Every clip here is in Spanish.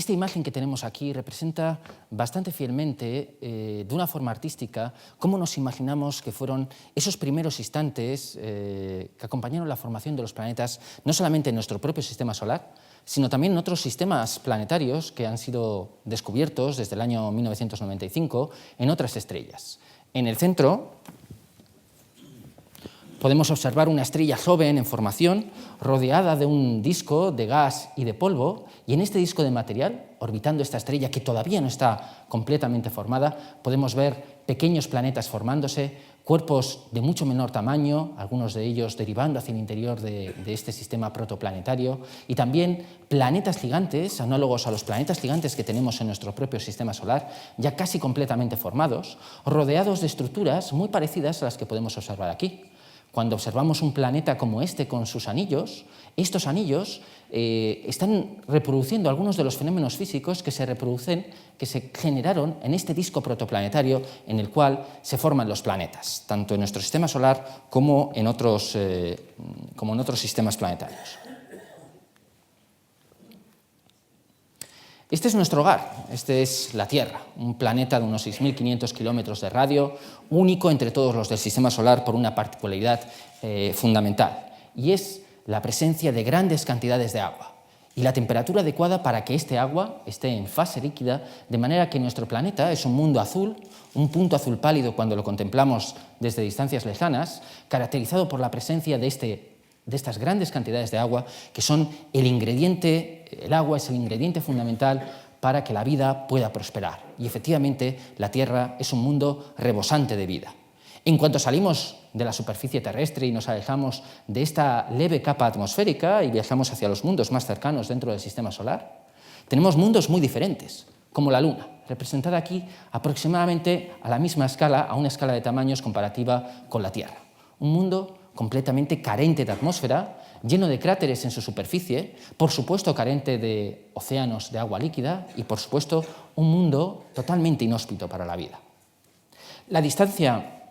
Esta imagen que tenemos aquí representa bastante fielmente, de una forma artística, cómo nos imaginamos que fueron esos primeros instantes que acompañaron la formación de los planetas, no solamente en nuestro propio sistema solar, sino también en otros sistemas planetarios que han sido descubiertos desde el año 1995 en otras estrellas. En el centro podemos observar una estrella joven en formación, rodeada de un disco de gas y de polvo, y en este disco de material, orbitando esta estrella que todavía no está completamente formada, podemos ver pequeños planetas formándose, cuerpos de mucho menor tamaño, algunos de ellos derivando hacia el interior de este sistema protoplanetario, y también planetas gigantes, análogos a los planetas gigantes que tenemos en nuestro propio sistema solar, ya casi completamente formados, rodeados de estructuras muy parecidas a las que podemos observar aquí. Cuando observamos un planeta como este con sus anillos, estos anillos están reproduciendo algunos de los fenómenos físicos que se generaron en este disco protoplanetario en el cual se forman los planetas, tanto en nuestro sistema solar como en otros sistemas planetarios. Este es nuestro hogar, este es la Tierra, un planeta de unos 6.500 kilómetros de radio, único entre todos los del sistema solar por una particularidad fundamental, y es la presencia de grandes cantidades de agua y la temperatura adecuada para que este agua esté en fase líquida, de manera que nuestro planeta es un mundo azul, un punto azul pálido cuando lo contemplamos desde distancias lejanas, caracterizado por la presencia de estas grandes cantidades de agua, que son el agua es el ingrediente fundamental para que la vida pueda prosperar. Y efectivamente, la Tierra es un mundo rebosante de vida. En cuanto salimos de la superficie terrestre y nos alejamos de esta leve capa atmosférica y viajamos hacia los mundos más cercanos dentro del sistema solar, tenemos mundos muy diferentes, como la Luna, representada aquí aproximadamente a la misma escala, a una escala de tamaños comparativa con la Tierra. Un mundo completamente carente de atmósfera, lleno de cráteres en su superficie, por supuesto carente de océanos de agua líquida y, por supuesto, un mundo totalmente inhóspito para la vida. La distancia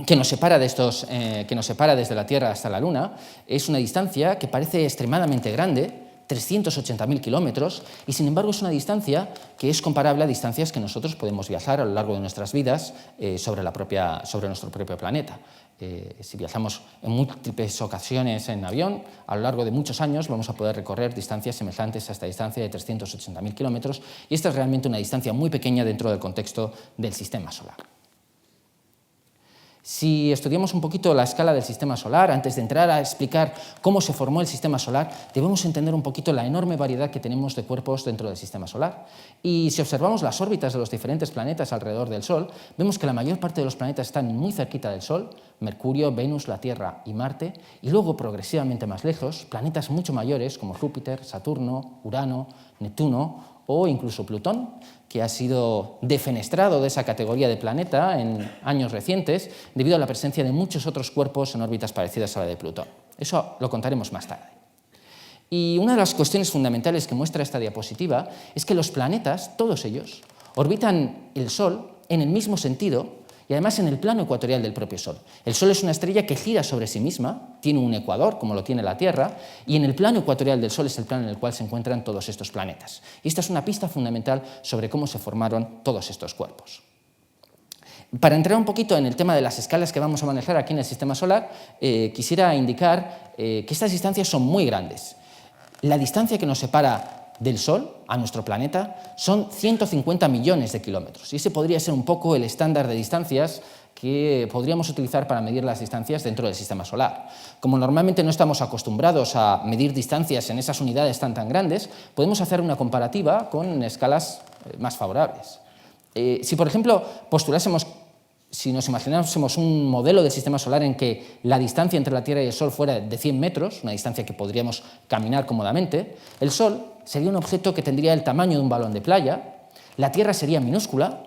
que nos separa desde la Tierra hasta la Luna es una distancia que parece extremadamente grande, 380.000 kilómetros, y sin embargo es una distancia que es comparable a distancias que nosotros podemos viajar a lo largo de nuestras vidas sobre nuestro propio planeta. Si viajamos en múltiples ocasiones en avión, a lo largo de muchos años vamos a poder recorrer distancias semejantes a esta distancia de 380.000 kilómetros, y esta es realmente una distancia muy pequeña dentro del contexto del sistema solar. Si estudiamos un poquito la escala del sistema solar, antes de entrar a explicar cómo se formó el sistema solar, debemos entender un poquito la enorme variedad que tenemos de cuerpos dentro del sistema solar. Y si observamos las órbitas de los diferentes planetas alrededor del Sol, vemos que la mayor parte de los planetas están muy cerquita del Sol: Mercurio, Venus, la Tierra y Marte, y luego progresivamente más lejos, planetas mucho mayores como Júpiter, Saturno, Urano, Neptuno o incluso Plutón, que ha sido defenestrado de esa categoría de planeta en años recientes debido a la presencia de muchos otros cuerpos en órbitas parecidas a la de Plutón. Eso lo contaremos más tarde. Y una de las cuestiones fundamentales que muestra esta diapositiva es que los planetas, todos ellos, orbitan el Sol en el mismo sentido y además en el plano ecuatorial del propio Sol. El Sol es una estrella que gira sobre sí misma, tiene un ecuador como lo tiene la Tierra, y en el plano ecuatorial del Sol es el plano en el cual se encuentran todos estos planetas. Y esta es una pista fundamental sobre cómo se formaron todos estos cuerpos. Para entrar un poquito en el tema de las escalas que vamos a manejar aquí en el sistema solar, quisiera indicar que estas distancias son muy grandes. La distancia que nos separa del Sol a nuestro planeta son 150 millones de kilómetros, y ese podría ser un poco el estándar de distancias que podríamos utilizar para medir las distancias dentro del sistema solar. Como normalmente no estamos acostumbrados a medir distancias en esas unidades tan grandes, podemos hacer una comparativa con escalas más favorables. Si, por ejemplo, si nos imaginásemos un modelo del sistema solar en que la distancia entre la Tierra y el Sol fuera de 100 metros, una distancia que podríamos caminar cómodamente, el Sol sería un objeto que tendría el tamaño de un balón de playa, la Tierra sería minúscula,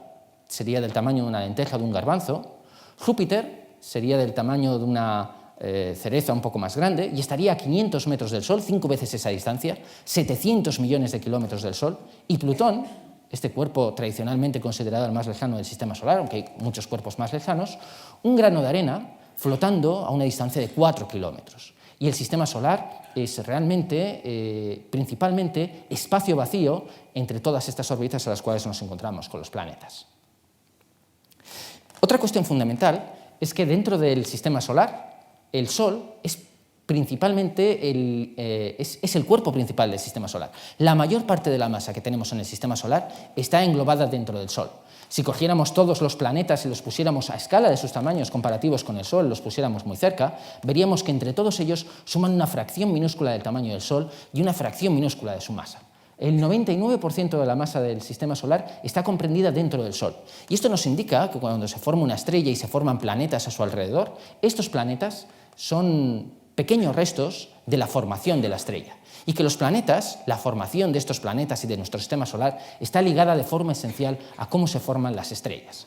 sería del tamaño de una lenteja o de un garbanzo, Júpiter sería del tamaño de una cereza un poco más grande y estaría a 500 metros del Sol, 5 veces esa distancia, 700 millones de kilómetros del Sol, y Plutón, este cuerpo tradicionalmente considerado el más lejano del sistema solar, aunque hay muchos cuerpos más lejanos, un grano de arena flotando a una distancia de 4 kilómetros. y el sistema solar es realmente, principalmente, espacio vacío entre todas estas órbitas a las cuales nos encontramos con los planetas. Otra cuestión fundamental es que dentro del sistema solar, el Sol es principalmente es el cuerpo principal del sistema solar. La mayor parte de la masa que tenemos en el sistema solar está englobada dentro del Sol. Si cogiéramos todos los planetas y los pusiéramos a escala de sus tamaños comparativos con el Sol, los pusiéramos muy cerca, veríamos que entre todos ellos suman una fracción minúscula del tamaño del Sol y una fracción minúscula de su masa. El 99% de la masa del sistema solar está comprendida dentro del Sol. Y esto nos indica que cuando se forma una estrella y se forman planetas a su alrededor, estos planetas son pequeños restos de la formación de la estrella. Y que los planetas, la formación de estos planetas y de nuestro sistema solar, está ligada de forma esencial a cómo se forman las estrellas.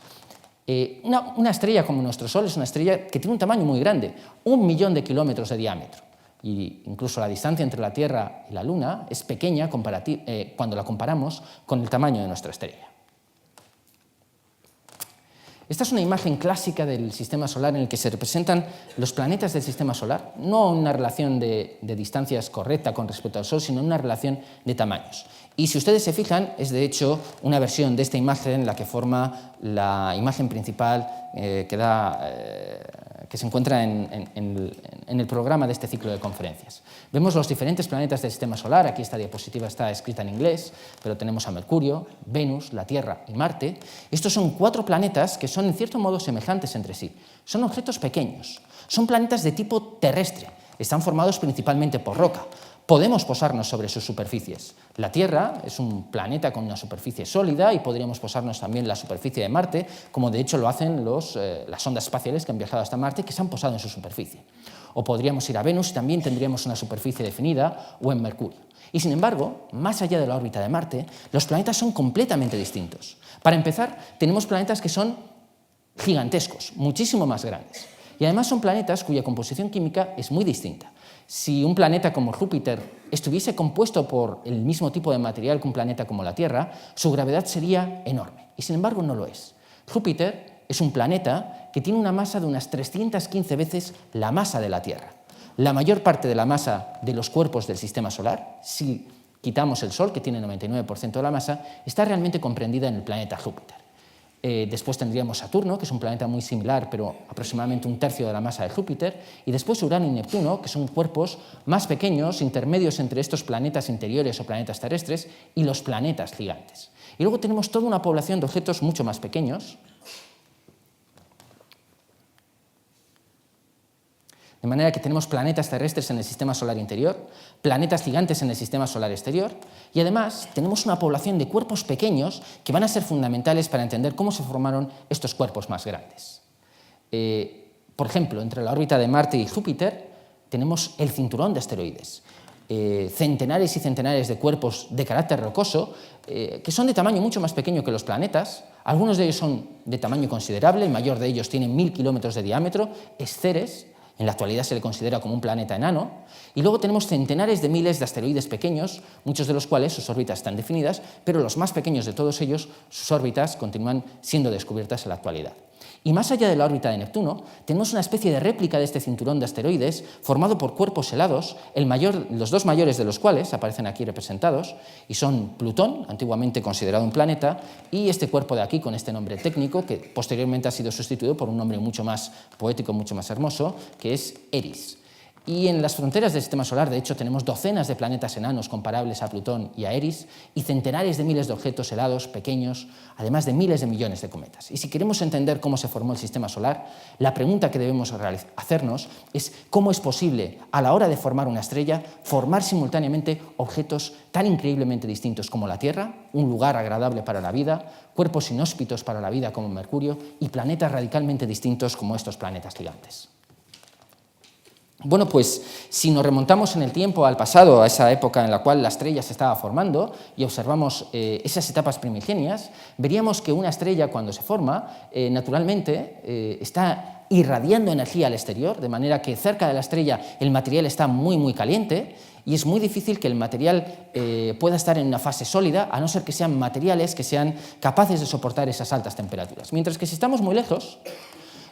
Una estrella como nuestro Sol es una estrella que tiene un tamaño muy grande, 1 millón de kilómetros de diámetro. Y incluso la distancia entre la Tierra y la Luna es pequeña cuando la comparamos con el tamaño de nuestra estrella. Esta es una imagen clásica del sistema solar en el que se representan los planetas del sistema solar, no una relación de distancias correcta con respecto al Sol, sino una relación de tamaños. Y si ustedes se fijan, es de hecho una versión de esta imagen la que forma la imagen principal que se encuentra en el programa de este ciclo de conferencias. Vemos los diferentes planetas del sistema solar. Aquí esta diapositiva está escrita en inglés, pero tenemos a Mercurio, Venus, la Tierra y Marte. Estos son 4 planetas que son en cierto modo semejantes entre sí. Son objetos pequeños, son planetas de tipo terrestre, están formados principalmente por roca. Podemos posarnos sobre sus superficies. La Tierra es un planeta con una superficie sólida y podríamos posarnos también en la superficie de Marte, como de hecho lo hacen las ondas espaciales que han viajado hasta Marte y que se han posado en su superficie. O podríamos ir a Venus y también tendríamos una superficie definida, o en Mercurio. Y sin embargo, más allá de la órbita de Marte, los planetas son completamente distintos. Para empezar, tenemos planetas que son gigantescos, muchísimo más grandes. Y además son planetas cuya composición química es muy distinta. Si un planeta como Júpiter estuviese compuesto por el mismo tipo de material que un planeta como la Tierra, su gravedad sería enorme. Y sin embargo no lo es. Júpiter es un planeta que tiene una masa de unas 315 veces la masa de la Tierra. La mayor parte de la masa de los cuerpos del sistema solar, si quitamos el Sol, que tiene el 99% de la masa, está realmente comprendida en el planeta Júpiter. Después tendríamos Saturno, que es un planeta muy similar, pero aproximadamente 1/3 de la masa de Júpiter, y después Urano y Neptuno, que son cuerpos más pequeños, intermedios entre estos planetas interiores o planetas terrestres y los planetas gigantes. Y luego tenemos toda una población de objetos mucho más pequeños, de manera que tenemos planetas terrestres en el sistema solar interior, planetas gigantes en el sistema solar exterior, y además tenemos una población de cuerpos pequeños que van a ser fundamentales para entender cómo se formaron estos cuerpos más grandes. Por ejemplo, entre la órbita de Marte y Júpiter tenemos el cinturón de asteroides. Centenares y centenares de cuerpos de carácter rocoso que son de tamaño mucho más pequeño que los planetas. Algunos de ellos son de tamaño considerable, el mayor de ellos tiene 1000 kilómetros de diámetro, es Ceres. En la actualidad se le considera como un planeta enano. Y luego tenemos centenares de miles de asteroides pequeños, muchos de los cuales sus órbitas están definidas, pero los más pequeños de todos ellos, sus órbitas continúan siendo descubiertas en la actualidad. Y más allá de la órbita de Neptuno, tenemos una especie de réplica de este cinturón de asteroides formado por cuerpos helados, los 2 mayores de los cuales aparecen aquí representados, y son Plutón, antiguamente considerado un planeta, y este cuerpo de aquí con este nombre técnico, que posteriormente ha sido sustituido por un nombre mucho más poético, mucho más hermoso, que es Eris. Y en las fronteras del sistema solar, de hecho, tenemos docenas de planetas enanos comparables a Plutón y a Eris, y centenares de miles de objetos helados pequeños, además de miles de millones de cometas. Y si queremos entender cómo se formó el sistema solar, la pregunta que debemos hacernos es cómo es posible, a la hora de formar una estrella, formar simultáneamente objetos tan increíblemente distintos como la Tierra, un lugar agradable para la vida, cuerpos inhóspitos para la vida como Mercurio, y planetas radicalmente distintos como estos planetas gigantes. Bueno, pues si nos remontamos en el tiempo al pasado, a esa época en la cual la estrella se estaba formando y observamos esas etapas primigenias, veríamos que una estrella cuando se forma, naturalmente, está irradiando energía al exterior, de manera que cerca de la estrella el material está muy, muy caliente y es muy difícil que el material pueda estar en una fase sólida, a no ser que sean materiales que sean capaces de soportar esas altas temperaturas. Mientras que si estamos muy lejos,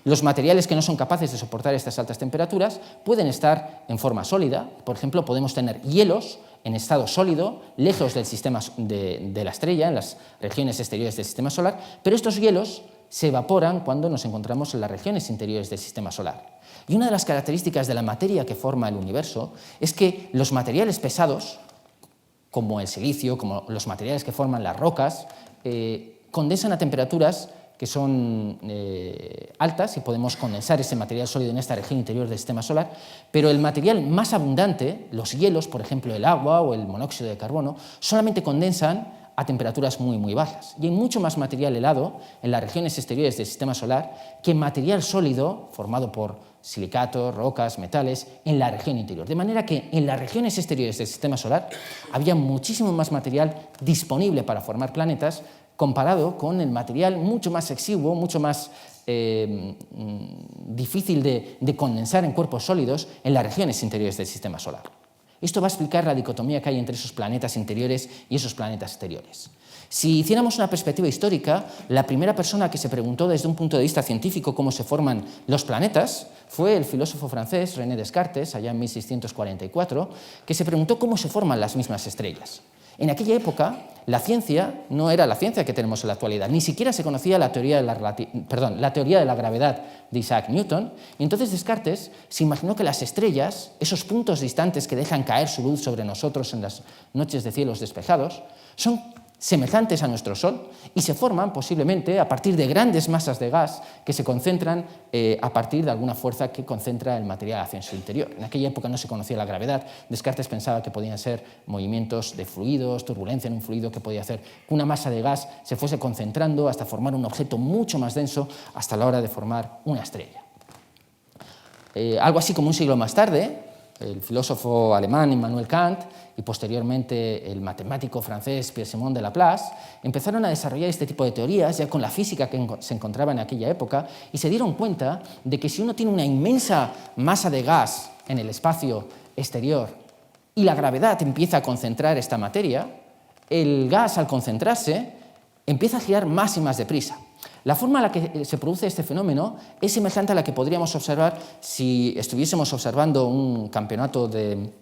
Los materiales que no son capaces de soportar estas altas temperaturas pueden estar en forma sólida. Por ejemplo, podemos tener hielos en estado sólido, lejos del sistema de la estrella, en las regiones exteriores del sistema solar, pero estos hielos se evaporan cuando nos encontramos en las regiones interiores del sistema solar. Y una de las características de la materia que forma el universo es que los materiales pesados, como el silicio, como los materiales que forman las rocas, condensan a temperaturas que son altas y podemos condensar ese material sólido en esta región interior del sistema solar, pero el material más abundante, los hielos, por ejemplo el agua o el monóxido de carbono, solamente condensan a temperaturas muy bajas. Y hay mucho más material helado en las regiones exteriores del sistema solar que material sólido formado por silicatos, rocas, metales en la región interior. De manera que en las regiones exteriores del sistema solar había muchísimo más material disponible para formar planetas comparado con el material mucho más exiguo, mucho más difícil de condensar en cuerpos sólidos en las regiones interiores del sistema solar. Esto va a explicar la dicotomía que hay entre esos planetas interiores y esos planetas exteriores. Si hiciéramos una perspectiva histórica, la primera persona que se preguntó desde un punto de vista científico cómo se forman los planetas fue el filósofo francés René Descartes, allá en 1644, que se preguntó cómo se forman las mismas estrellas. En aquella época, la ciencia no era la ciencia que tenemos en la actualidad, ni siquiera se conocía la teoría de la gravedad de Isaac Newton, y entonces Descartes se imaginó que las estrellas, esos puntos distantes que dejan caer su luz sobre nosotros en las noches de cielos despejados, son semejantes a nuestro Sol y se forman posiblemente a partir de grandes masas de gas que se concentran a partir de alguna fuerza que concentra el material hacia su interior. En aquella época no se conocía la gravedad. Descartes pensaba que podían ser movimientos de fluidos, turbulencia en un fluido que podía hacer que una masa de gas se fuese concentrando hasta formar un objeto mucho más denso hasta la hora de formar una estrella. Algo así como un siglo más tarde, el filósofo alemán Immanuel Kant y posteriormente el matemático francés Pierre-Simon de Laplace empezaron a desarrollar este tipo de teorías ya con la física que se encontraba en aquella época y se dieron cuenta de que si uno tiene una inmensa masa de gas en el espacio exterior y la gravedad empieza a concentrar esta materia, el gas al concentrarse empieza a girar más y más deprisa. La forma en la que se produce este fenómeno es semejante a la que podríamos observar si estuviésemos observando un campeonato de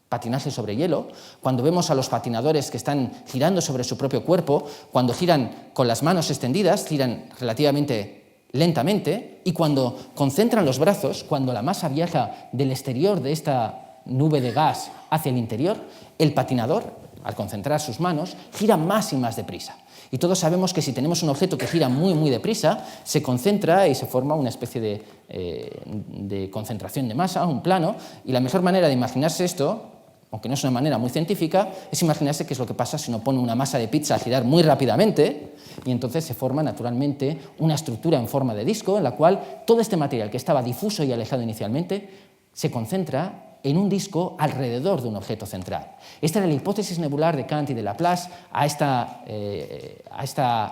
patinaje sobre hielo, cuando vemos a los patinadores que están girando sobre su propio cuerpo, cuando giran con las manos extendidas, giran relativamente lentamente, y cuando concentran los brazos, cuando la masa viaja del exterior de esta nube de gas hacia el interior, el patinador, al concentrar sus manos, gira más y más deprisa. Y todos sabemos que si tenemos un objeto que gira muy deprisa, se concentra y se forma una especie de concentración de masa, un plano, y la mejor manera de imaginarse esto, aunque no es una manera muy científica, es imaginarse qué es lo que pasa si uno pone una masa de pizza a girar muy rápidamente y entonces se forma naturalmente una estructura en forma de disco en la cual todo este material que estaba difuso y alejado inicialmente se concentra en un disco alrededor de un objeto central. Esta era la hipótesis nebular de Kant y de Laplace. A esta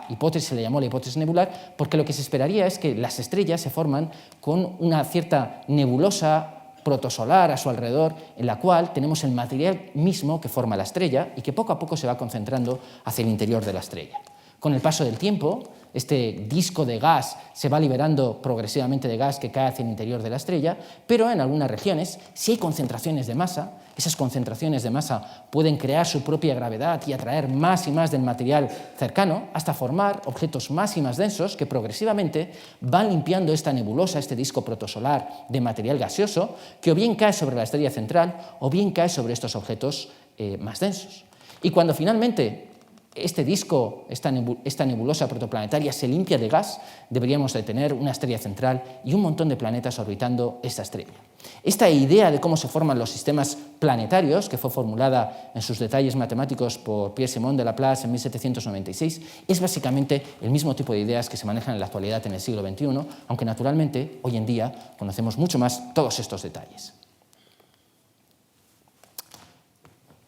hipótesis se le llamó la hipótesis nebular porque lo que se esperaría es que las estrellas se forman con una cierta nebulosa protosolar a su alrededor, en la cual tenemos el material mismo que forma la estrella y que poco a poco se va concentrando hacia el interior de la estrella. Con el paso del tiempo, este disco de gas se va liberando progresivamente de gas que cae hacia el interior de la estrella, pero en algunas regiones, si hay concentraciones de masa, esas concentraciones de masa pueden crear su propia gravedad y atraer más y más del material cercano hasta formar objetos más y más densos que progresivamente van limpiando esta nebulosa, este disco protosolar de material gaseoso, que o bien cae sobre la estrella central o bien cae sobre estos objetos más densos. Y cuando finalmente este disco, esta nebulosa protoplanetaria se limpia de gas, deberíamos de tener una estrella central y un montón de planetas orbitando esta estrella. Esta idea de cómo se forman los sistemas planetarios, que fue formulada en sus detalles matemáticos por Pierre-Simon de Laplace en 1796, es básicamente el mismo tipo de ideas que se manejan en la actualidad en el siglo XXI, aunque naturalmente hoy en día conocemos mucho más todos estos detalles.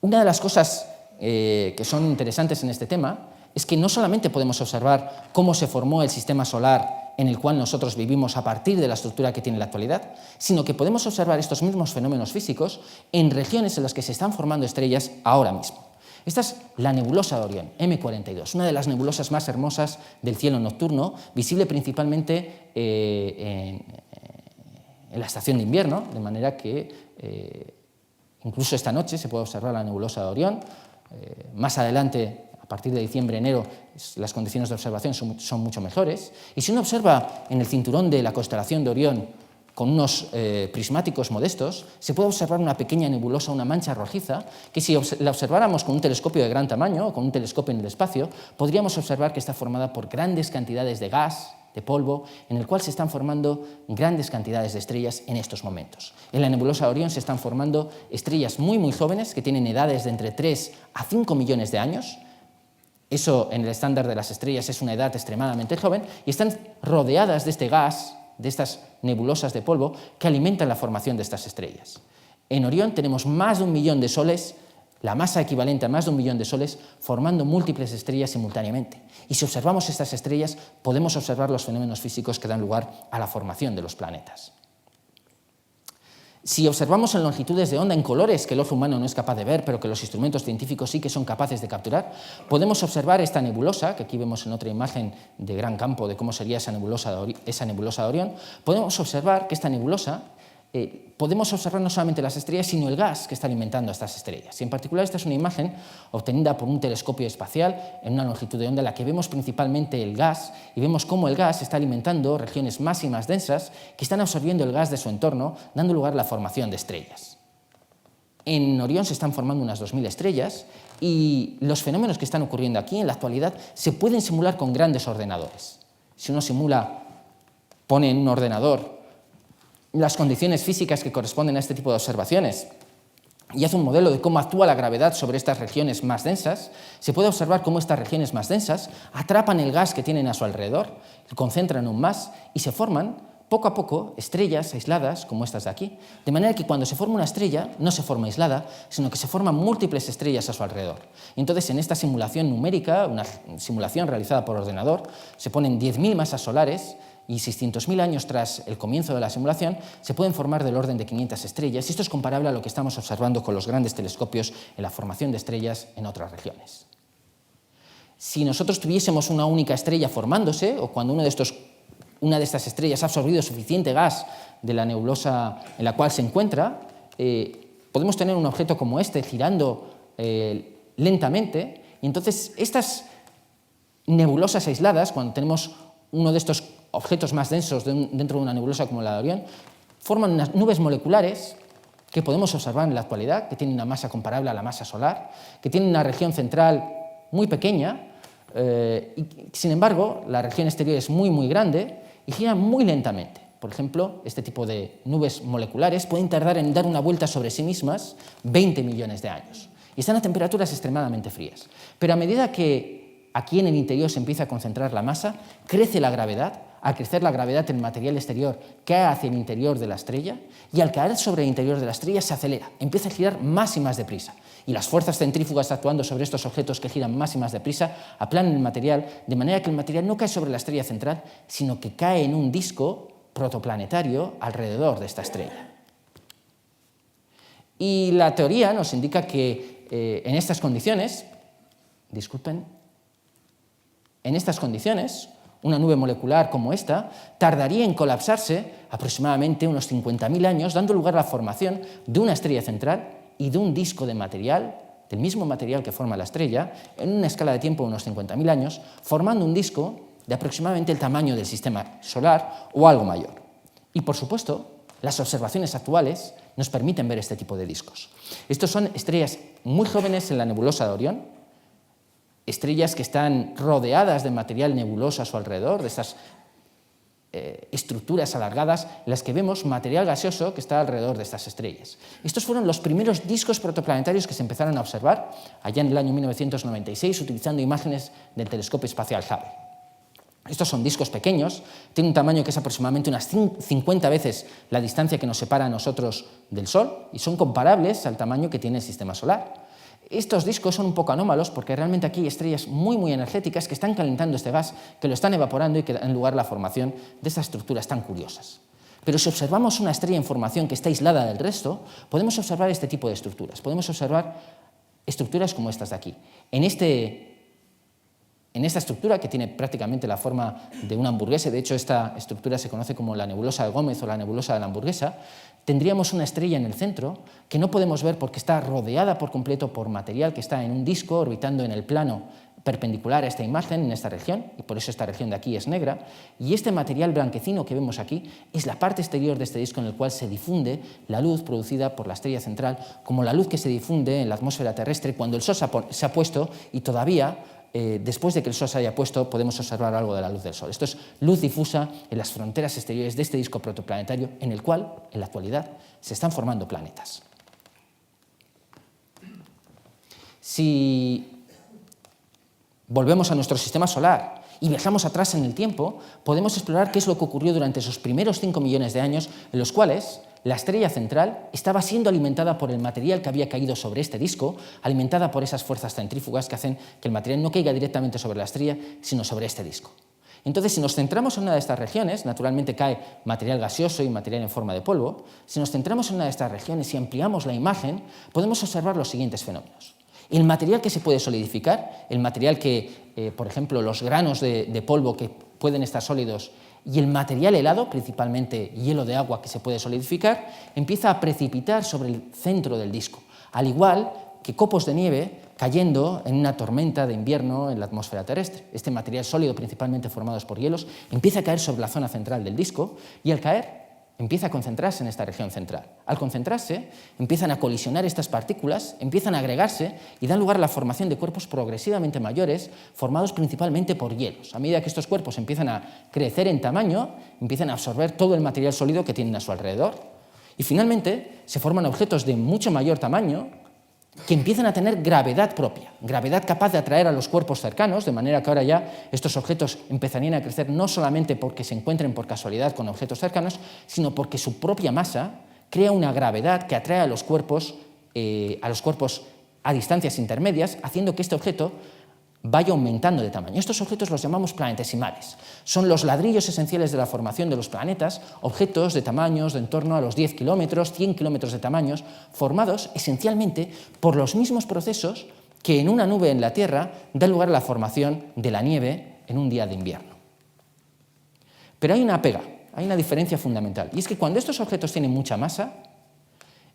Una de las cosas que son interesantes en este tema es que no solamente podemos observar cómo se formó el sistema solar en el cual nosotros vivimos a partir de la estructura que tiene la actualidad, sino que podemos observar estos mismos fenómenos físicos en regiones en las que se están formando estrellas ahora mismo. Esta es la nebulosa de Orión, M42, una de las nebulosas más hermosas del cielo nocturno, visible principalmente en la estación de invierno, de manera que incluso esta noche se puede observar la nebulosa de Orión. Más adelante, a partir de diciembre-enero, las condiciones de observación son mucho mejores. Y si uno observa en el cinturón de la constelación de Orión con unos prismáticos modestos, se puede observar una pequeña nebulosa, una mancha rojiza, que si la observáramos con un telescopio de gran tamaño o con un telescopio en el espacio, podríamos observar que está formada por grandes cantidades de gas, de polvo, en el cual se están formando grandes cantidades de estrellas en estos momentos. En la nebulosa de Orión se están formando estrellas muy, muy jóvenes, que tienen edades de entre 3 a 5 millones de años. Eso, en el estándar de las estrellas, es una edad extremadamente joven, y están rodeadas de este gas, de estas nebulosas de polvo, que alimentan la formación de estas estrellas. En Orión tenemos más de 1 millón de soles, la masa equivalente a más de 1 millón de soles, formando múltiples estrellas simultáneamente. Y si observamos estas estrellas, podemos observar los fenómenos físicos que dan lugar a la formación de los planetas. Si observamos en longitudes de onda en colores que el ojo humano no es capaz de ver, pero que los instrumentos científicos sí que son capaces de capturar, podemos observar esta nebulosa, que aquí vemos en otra imagen de gran campo de cómo sería esa nebulosa de Orión. Podemos observar que esta nebulosa, podemos observar no solamente las estrellas, sino el gas que está alimentando a estas estrellas. Y en particular, esta es una imagen obtenida por un telescopio espacial en una longitud de onda en la que vemos principalmente el gas, y vemos cómo el gas está alimentando regiones más y más densas que están absorbiendo el gas de su entorno, dando lugar a la formación de estrellas. En Orión se están formando unas 2000 estrellas, y los fenómenos que están ocurriendo aquí en la actualidad se pueden simular con grandes ordenadores. Si uno pone en un ordenador las condiciones físicas que corresponden a este tipo de observaciones y hace un modelo de cómo actúa la gravedad sobre estas regiones más densas, se puede observar cómo estas regiones más densas atrapan el gas que tienen a su alrededor, lo concentran aún más y se forman poco a poco estrellas aisladas como estas de aquí, de manera que cuando se forma una estrella no se forma aislada, sino que se forman múltiples estrellas a su alrededor. Y entonces, en esta simulación numérica, una simulación realizada por ordenador, se ponen 10.000 masas solares y 600.000 años tras el comienzo de la simulación se pueden formar del orden de 500 estrellas, y esto es comparable a lo que estamos observando con los grandes telescopios en la formación de estrellas en otras regiones. Si nosotros tuviésemos una única estrella formándose, o cuando una de estas estrellas ha absorbido suficiente gas de la nebulosa en la cual se encuentra, podemos tener un objeto como este girando lentamente, y entonces estas nebulosas aisladas, cuando tenemos uno de estos objetos más densos dentro de una nebulosa como la de Orión, forman unas nubes moleculares que podemos observar en la actualidad, que tienen una masa comparable a la masa solar, que tienen una región central muy pequeña, y sin embargo la región exterior es muy, muy grande y giran muy lentamente. Por ejemplo, este tipo de nubes moleculares pueden tardar en dar una vuelta sobre sí mismas 20 millones de años, y están a temperaturas extremadamente frías. Pero a medida que aquí en el interior se empieza a concentrar la masa, crece la gravedad. Al crecer la gravedad, el material exterior cae hacia el interior de la estrella, y al caer sobre el interior de la estrella se acelera, empieza a girar más y más deprisa. Y las fuerzas centrífugas actuando sobre estos objetos que giran más y más deprisa aplanan el material, de manera que el material no cae sobre la estrella central, sino que cae en un disco protoplanetario alrededor de esta estrella. Y la teoría nos indica que en estas condiciones, una nube molecular como esta tardaría en colapsarse aproximadamente unos 50.000 años, dando lugar a la formación de una estrella central y de un disco de material, del mismo material que forma la estrella, en una escala de tiempo de unos 50.000 años, formando un disco de aproximadamente el tamaño del sistema solar o algo mayor. Y, por supuesto, las observaciones actuales nos permiten ver este tipo de discos. Estos son estrellas muy jóvenes en la nebulosa de Orión, estrellas que están rodeadas de material nebuloso a su alrededor, de estas estructuras alargadas, en las que vemos material gaseoso que está alrededor de estas estrellas. Estos fueron los primeros discos protoplanetarios que se empezaron a observar allá en el año 1996 utilizando imágenes del telescopio espacial Hubble. Estos son discos pequeños, tienen un tamaño que es aproximadamente unas 50 veces la distancia que nos separa a nosotros del Sol, y son comparables al tamaño que tiene el sistema solar. Estos discos son un poco anómalos porque realmente aquí hay estrellas muy, muy energéticas que están calentando este gas, que lo están evaporando y que dan lugar a la formación de estas estructuras tan curiosas. Pero si observamos una estrella en formación que está aislada del resto, podemos observar este tipo de estructuras. Podemos observar estructuras como estas de aquí. En esta estructura, que tiene prácticamente la forma de una hamburguesa, de hecho esta estructura se conoce como la nebulosa de Gómez o la nebulosa de la hamburguesa, tendríamos una estrella en el centro que no podemos ver porque está rodeada por completo por material que está en un disco orbitando en el plano perpendicular a esta imagen, en esta región, y por eso esta región de aquí es negra, y este material blanquecino que vemos aquí es la parte exterior de este disco en el cual se difunde la luz producida por la estrella central, como la luz que se difunde en la atmósfera terrestre cuando el Sol se ha puesto y todavía después de que el Sol se haya puesto, podemos observar algo de la luz del Sol. Esto es luz difusa en las fronteras exteriores de este disco protoplanetario, en el cual, en la actualidad, se están formando planetas. Si volvemos a nuestro sistema solar y viajamos atrás en el tiempo, podemos explorar qué es lo que ocurrió durante esos primeros 5 millones de años, en los cuales la estrella central estaba siendo alimentada por el material que había caído sobre este disco, alimentada por esas fuerzas centrífugas que hacen que el material no caiga directamente sobre la estrella, sino sobre este disco. Entonces, si nos centramos en una de estas regiones, naturalmente cae material gaseoso y material en forma de polvo, si nos centramos en una de estas regiones y ampliamos la imagen, podemos observar los siguientes fenómenos. El material que se puede solidificar, el material que, por ejemplo, los granos de polvo que pueden estar sólidos y el material helado, principalmente hielo de agua que se puede solidificar, empieza a precipitar sobre el centro del disco, al igual que copos de nieve cayendo en una tormenta de invierno en la atmósfera terrestre. Este material sólido, principalmente formado por hielos, empieza a caer sobre la zona central del disco y al caer empieza a concentrarse en esta región central. Al concentrarse, empiezan a colisionar estas partículas, empiezan a agregarse y dan lugar a la formación de cuerpos progresivamente mayores, formados principalmente por hielos. A medida que estos cuerpos empiezan a crecer en tamaño, empiezan a absorber todo el material sólido que tienen a su alrededor. Y finalmente, se forman objetos de mucho mayor tamaño que empiezan a tener gravedad propia, gravedad capaz de atraer a los cuerpos cercanos, de manera que ahora ya estos objetos empezarían a crecer no solamente porque se encuentren por casualidad con objetos cercanos, sino porque su propia masa crea una gravedad que atrae a los cuerpos a distancias intermedias, haciendo que este objeto vaya aumentando de tamaño. Estos objetos los llamamos planetesimales. Son los ladrillos esenciales de la formación de los planetas, objetos de tamaños de en torno a los 10 kilómetros, 100 kilómetros de tamaños, formados esencialmente por los mismos procesos que en una nube en la Tierra dan lugar a la formación de la nieve en un día de invierno. Pero hay una pega, hay una diferencia fundamental, y es que cuando estos objetos tienen mucha masa,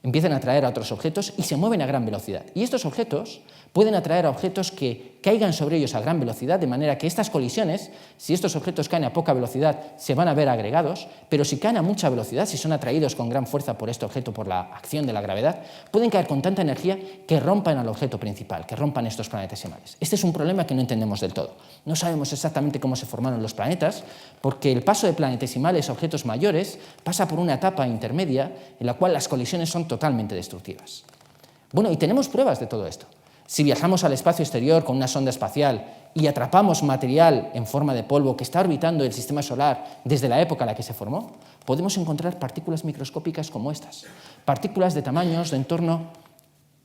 empiezan a atraer a otros objetos y se mueven a gran velocidad. Y estos objetos pueden atraer a objetos que caigan sobre ellos a gran velocidad, de manera que estas colisiones, si estos objetos caen a poca velocidad, se van a ver agregados, pero si caen a mucha velocidad, si son atraídos con gran fuerza por este objeto, por la acción de la gravedad, pueden caer con tanta energía que rompan al objeto principal, que rompan estos planetesimales. Este es un problema que no entendemos del todo. No sabemos exactamente cómo se formaron los planetas, porque el paso de planetesimales a objetos mayores pasa por una etapa intermedia en la cual las colisiones son totalmente destructivas. Bueno, y tenemos pruebas de todo esto. Si viajamos al espacio exterior con una sonda espacial y atrapamos material en forma de polvo que está orbitando el sistema solar desde la época en la que se formó, podemos encontrar partículas microscópicas como estas, partículas de tamaños de en torno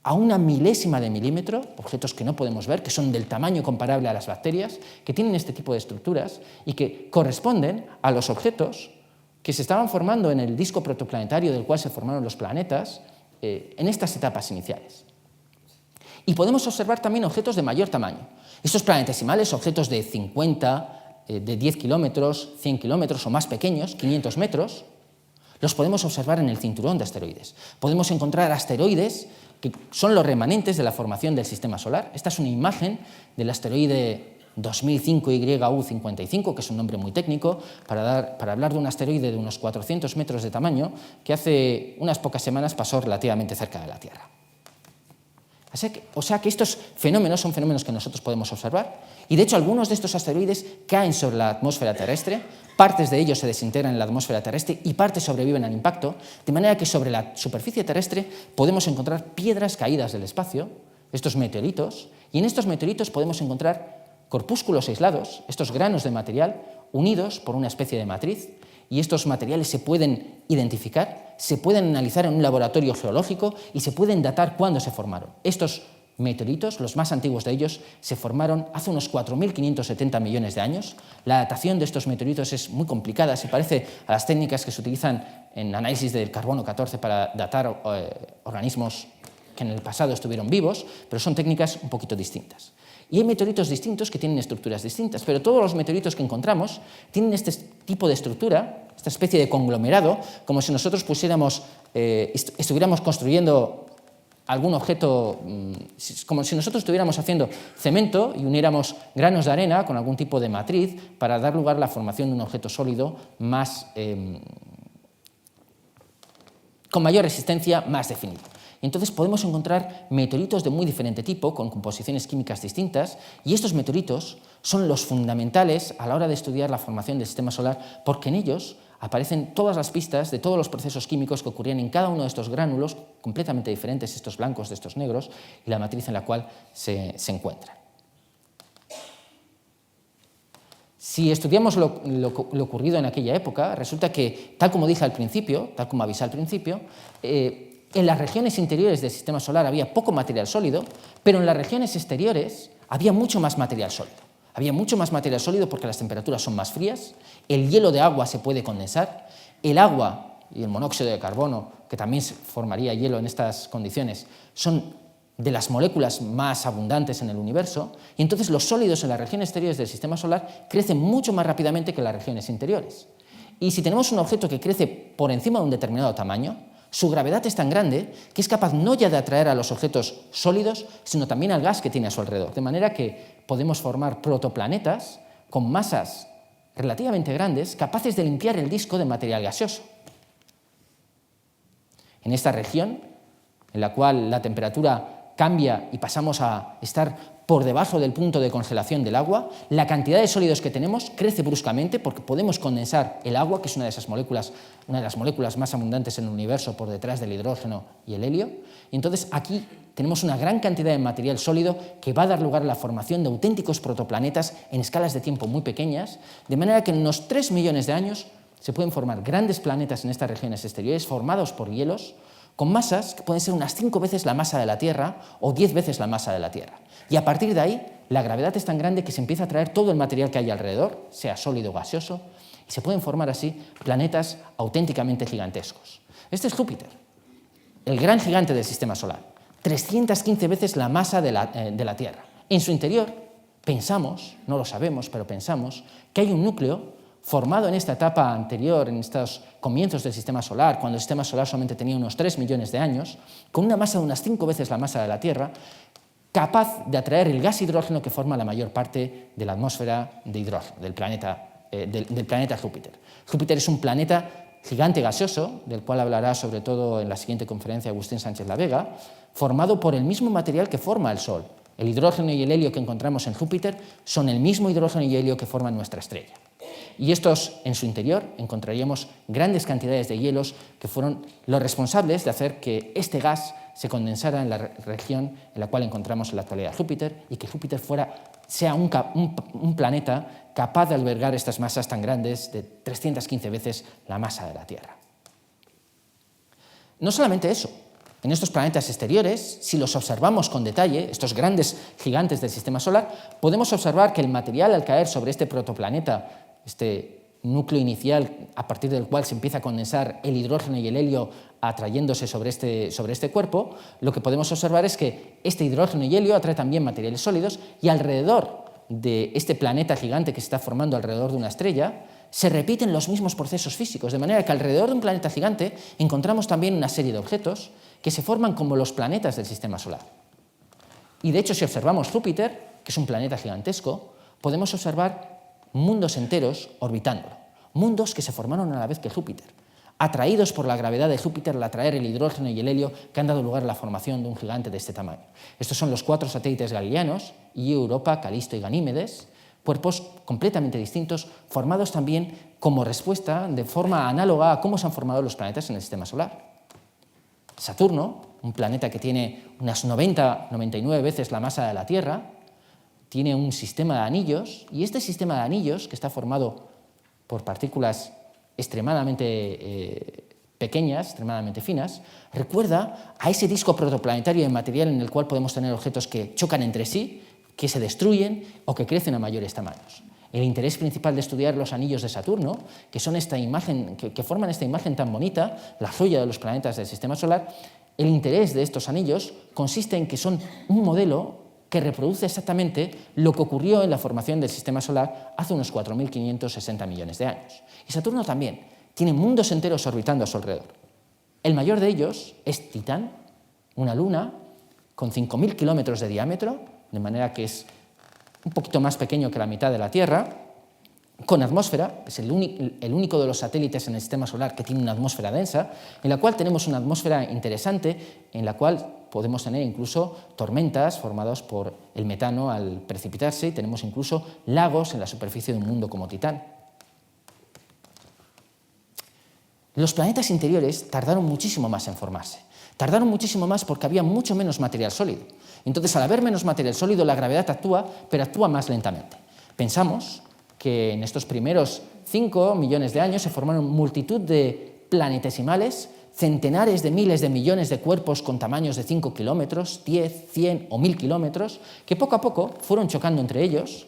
a una milésima de milímetro, objetos que no podemos ver, que son del tamaño comparable a las bacterias, que tienen este tipo de estructuras y que corresponden a los objetos que se estaban formando en el disco protoplanetario del cual se formaron los planetas en estas etapas iniciales. Y podemos observar también objetos de mayor tamaño. Estos planetesimales, objetos de 50, de 10 kilómetros, 100 kilómetros o más pequeños, 500 metros, los podemos observar en el cinturón de asteroides. Podemos encontrar asteroides que son los remanentes de la formación del sistema solar. Esta es una imagen del asteroide 2005 YU-55, que es un nombre muy técnico, para hablar de un asteroide de unos 400 metros de tamaño que hace unas pocas semanas pasó relativamente cerca de la Tierra. O sea que estos fenómenos son fenómenos que nosotros podemos observar y de hecho algunos de estos asteroides caen sobre la atmósfera terrestre, partes de ellos se desintegran en la atmósfera terrestre y partes sobreviven al impacto, de manera que sobre la superficie terrestre podemos encontrar piedras caídas del espacio, estos meteoritos, y en estos meteoritos podemos encontrar corpúsculos aislados, estos granos de material unidos por una especie de matriz, y estos materiales se pueden identificar, se pueden analizar en un laboratorio geológico y se pueden datar cuándo se formaron. Estos meteoritos, los más antiguos de ellos, se formaron hace unos 4.570 millones de años. La datación de estos meteoritos es muy complicada, se parece a las técnicas que se utilizan en análisis del carbono 14 para datar organismos que en el pasado estuvieron vivos, pero son técnicas un poquito distintas. Y hay meteoritos distintos que tienen estructuras distintas, pero todos los meteoritos que encontramos tienen este tipo de estructura, esta especie de conglomerado, como si nosotros estuviéramos construyendo algún objeto, como si nosotros estuviéramos haciendo cemento y uniéramos granos de arena con algún tipo de matriz para dar lugar a la formación de un objeto sólido con mayor resistencia, más definido. Y entonces podemos encontrar meteoritos de muy diferente tipo, con composiciones químicas distintas, y estos meteoritos son los fundamentales a la hora de estudiar la formación del sistema solar, porque en ellos aparecen todas las pistas de todos los procesos químicos que ocurrían en cada uno de estos gránulos, completamente diferentes, estos blancos de estos negros, y la matriz en la cual se encuentran. Si estudiamos lo ocurrido en aquella época, resulta que, tal como dije al principio, tal como avisé al principio, en las regiones interiores del sistema solar había poco material sólido, pero en las regiones exteriores había mucho más material sólido. Había mucho más material sólido porque las temperaturas son más frías, el hielo de agua se puede condensar, el agua y el monóxido de carbono, que también formaría hielo en estas condiciones, son de las moléculas más abundantes en el universo, y entonces los sólidos en las regiones exteriores del sistema solar crecen mucho más rápidamente que en las regiones interiores. Y si tenemos un objeto que crece por encima de un determinado tamaño, su gravedad es tan grande que es capaz no ya de atraer a los objetos sólidos, sino también al gas que tiene a su alrededor. De manera que podemos formar protoplanetas con masas relativamente grandes, capaces de limpiar el disco de material gaseoso. En esta región, en la cual la temperatura cambia y pasamos a estar por debajo del punto de congelación del agua, la cantidad de sólidos que tenemos crece bruscamente porque podemos condensar el agua, que es una de las moléculas más abundantes en el universo por detrás del hidrógeno y el helio. Y entonces aquí tenemos una gran cantidad de material sólido que va a dar lugar a la formación de auténticos protoplanetas en escalas de tiempo muy pequeñas, de manera que en unos 3 millones de años se pueden formar grandes planetas en estas regiones exteriores formados por hielos, con masas que pueden ser unas 5 veces la masa de la Tierra o 10 veces la masa de la Tierra. Y a partir de ahí, la gravedad es tan grande que se empieza a traer todo el material que hay alrededor, sea sólido o gaseoso, y se pueden formar así planetas auténticamente gigantescos. Este es Júpiter, el gran gigante del sistema solar, 315 veces la masa de la Tierra. En su interior pensamos, no lo sabemos, pero pensamos que hay un núcleo formado en esta etapa anterior, en estos comienzos del sistema solar, cuando el sistema solar solamente tenía unos 3 millones de años, con una masa de unas 5 veces la masa de la Tierra, capaz de atraer el gas hidrógeno que forma la mayor parte de la atmósfera de hidrógeno del planeta Júpiter. Júpiter es un planeta gigante gaseoso, del cual hablará sobre todo en la siguiente conferencia Agustín Sánchez La Vega, formado por el mismo material que forma el Sol. El hidrógeno y el helio que encontramos en Júpiter son el mismo hidrógeno y helio que forman nuestra estrella. Y en su interior encontraríamos grandes cantidades de hielos que fueron los responsables de hacer que este gas se condensara en la región en la cual encontramos en la actualidad Júpiter, y que Júpiter sea un planeta capaz de albergar estas masas tan grandes, de 315 veces la masa de la Tierra. No solamente eso. En estos planetas exteriores, si los observamos con detalle, estos grandes gigantes del sistema solar, podemos observar que el material al caer sobre este protoplaneta, este núcleo inicial a partir del cual se empieza a condensar el hidrógeno y el helio atrayéndose sobre este cuerpo, lo que podemos observar es que este hidrógeno y helio atrae también materiales sólidos, y alrededor de este planeta gigante que se está formando alrededor de una estrella se repiten los mismos procesos físicos, de manera que alrededor de un planeta gigante encontramos también una serie de objetos que se forman como los planetas del sistema solar. Y de hecho, si observamos Júpiter, que es un planeta gigantesco, podemos observar mundos enteros orbitándolo, mundos que se formaron a la vez que Júpiter, atraídos por la gravedad de Júpiter al atraer el hidrógeno y el helio que han dado lugar a la formación de un gigante de este tamaño. Estos son los 4 satélites galileanos, Io, Europa, Calisto y Ganímedes, cuerpos completamente distintos, formados también como respuesta de forma análoga a cómo se han formado los planetas en el sistema solar. Saturno, un planeta que tiene unas 99 veces la masa de la Tierra, tiene un sistema de anillos, y este sistema de anillos, que está formado por partículas extremadamente pequeñas, extremadamente finas, recuerda a ese disco protoplanetario de material en el cual podemos tener objetos que chocan entre sí, que se destruyen o que crecen a mayores tamaños. El interés principal de estudiar los anillos de Saturno, que son esta imagen, que forman esta imagen tan bonita, la joya de los planetas del sistema solar, El interés de estos anillos consiste en que son un modelo que reproduce exactamente lo que ocurrió en la formación del Sistema Solar hace unos 4.560 millones de años. Y Saturno también tiene mundos enteros orbitando a su alrededor. El mayor de ellos es Titán, una luna con 5.000 kilómetros de diámetro, de manera que es un poquito más pequeño que la mitad de la Tierra, con atmósfera, es el único de los satélites en el Sistema Solar que tiene una atmósfera densa, en la cual tenemos una atmósfera interesante, en la cual podemos tener incluso tormentas formadas por el metano al precipitarse, y tenemos incluso lagos en la superficie de un mundo como Titán. Los planetas interiores tardaron muchísimo más en formarse. Tardaron muchísimo más porque había mucho menos material sólido. Entonces, al haber menos material sólido, la gravedad actúa, pero actúa más lentamente. Pensamos que en estos primeros 5 millones de años se formaron multitud de planetesimales, centenares de miles de millones de cuerpos con tamaños de 5 kilómetros, 10, 100 o 1000 kilómetros, que poco a poco fueron chocando entre ellos,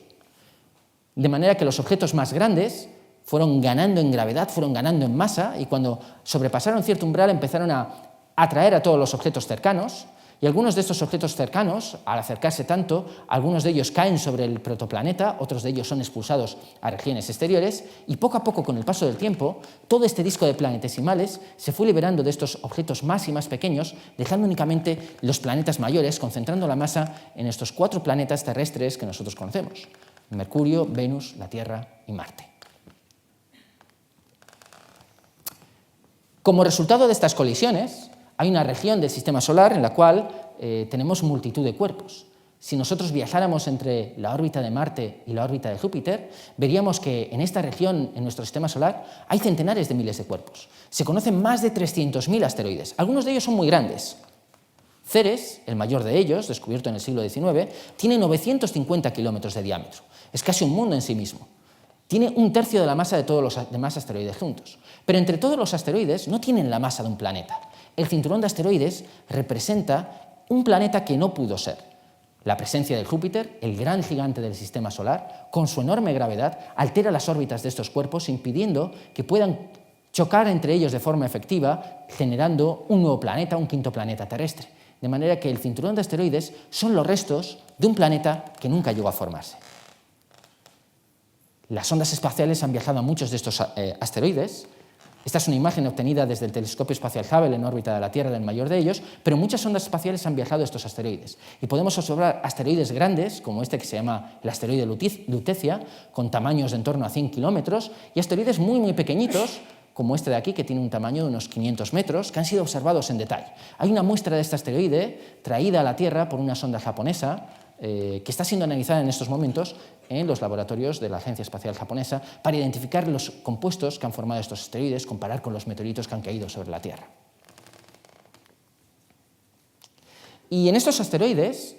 de manera que los objetos más grandes fueron ganando en gravedad, fueron ganando en masa, y cuando sobrepasaron cierto umbral empezaron a atraer a todos los objetos cercanos, y algunos de estos objetos cercanos, al acercarse tanto, algunos de ellos caen sobre el protoplaneta, otros de ellos son expulsados a regiones exteriores, y poco a poco, con el paso del tiempo, todo este disco de planetesimales se fue liberando de estos objetos más y más pequeños, dejando únicamente los planetas mayores, concentrando la masa en estos 4 planetas terrestres que nosotros conocemos: Mercurio, Venus, la Tierra y Marte. Como resultado de estas colisiones, hay una región del Sistema Solar en la cual tenemos multitud de cuerpos. Si nosotros viajáramos entre la órbita de Marte y la órbita de Júpiter, veríamos que en esta región, en nuestro Sistema Solar, hay centenares de miles de cuerpos. Se conocen más de 300.000 asteroides. Algunos de ellos son muy grandes. Ceres, el mayor de ellos, descubierto en el siglo XIX, tiene 950 kilómetros de diámetro. Es casi un mundo en sí mismo. Tiene 1/3 de la masa de todos los demás asteroides juntos. Pero entre todos los asteroides no tienen la masa de un planeta. El cinturón de asteroides representa un planeta que no pudo ser. La presencia de Júpiter, el gran gigante del Sistema Solar, con su enorme gravedad, altera las órbitas de estos cuerpos, impidiendo que puedan chocar entre ellos de forma efectiva, generando un nuevo planeta, un 5º planeta terrestre. De manera que el cinturón de asteroides son los restos de un planeta que nunca llegó a formarse. Las sondas espaciales han viajado a muchos de estos asteroides. Esta es una imagen obtenida desde el telescopio espacial Hubble en órbita de la Tierra, del mayor de ellos, pero muchas sondas espaciales han viajado a estos asteroides. Y podemos observar asteroides grandes, como este que se llama el asteroide Lutecia, con tamaños de en torno a 100 kilómetros, y asteroides muy, muy pequeñitos, como este de aquí, que tiene un tamaño de unos 500 metros, que han sido observados en detalle. Hay una muestra de este asteroide traída a la Tierra por una sonda japonesa, que está siendo analizada en estos momentos en los laboratorios de la Agencia Espacial Japonesa para identificar los compuestos que han formado estos asteroides, comparar con los meteoritos que han caído sobre la Tierra. Y en estos asteroides,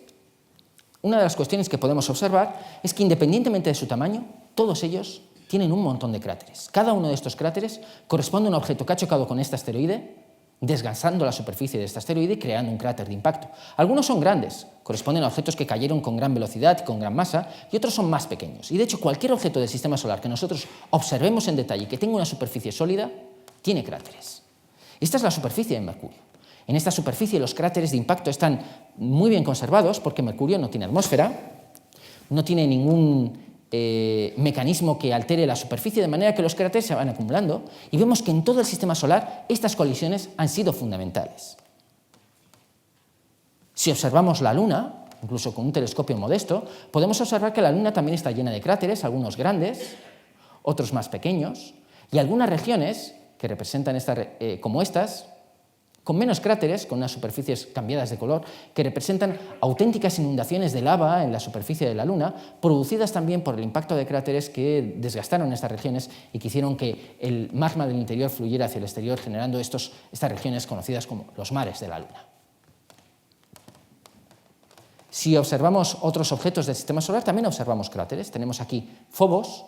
una de las cuestiones que podemos observar es que, independientemente de su tamaño, todos ellos tienen un montón de cráteres. Cada uno de estos cráteres corresponde a un objeto que ha chocado con este asteroide, desgasando la superficie de este asteroide y creando un cráter de impacto. Algunos son grandes, corresponden a objetos que cayeron con gran velocidad y con gran masa, y otros son más pequeños. Y de hecho, cualquier objeto del Sistema Solar que nosotros observemos en detalle y que tenga una superficie sólida, tiene cráteres. Esta es la superficie de Mercurio. En esta superficie los cráteres de impacto están muy bien conservados porque Mercurio no tiene atmósfera, no tiene ningún mecanismo que altere la superficie, de manera que los cráteres se van acumulando, y vemos que en todo el Sistema Solar estas colisiones han sido fundamentales. Si observamos la Luna, incluso con un telescopio modesto, podemos observar que la Luna también está llena de cráteres, algunos grandes, otros más pequeños, y algunas regiones que representan como estas, con menos cráteres, con unas superficies cambiadas de color, que representan auténticas inundaciones de lava en la superficie de la Luna, producidas también por el impacto de cráteres que desgastaron estas regiones y que hicieron que el magma del interior fluyera hacia el exterior, generando estas regiones conocidas como los mares de la Luna. Si observamos otros objetos del Sistema Solar, también observamos cráteres. Tenemos aquí Phobos,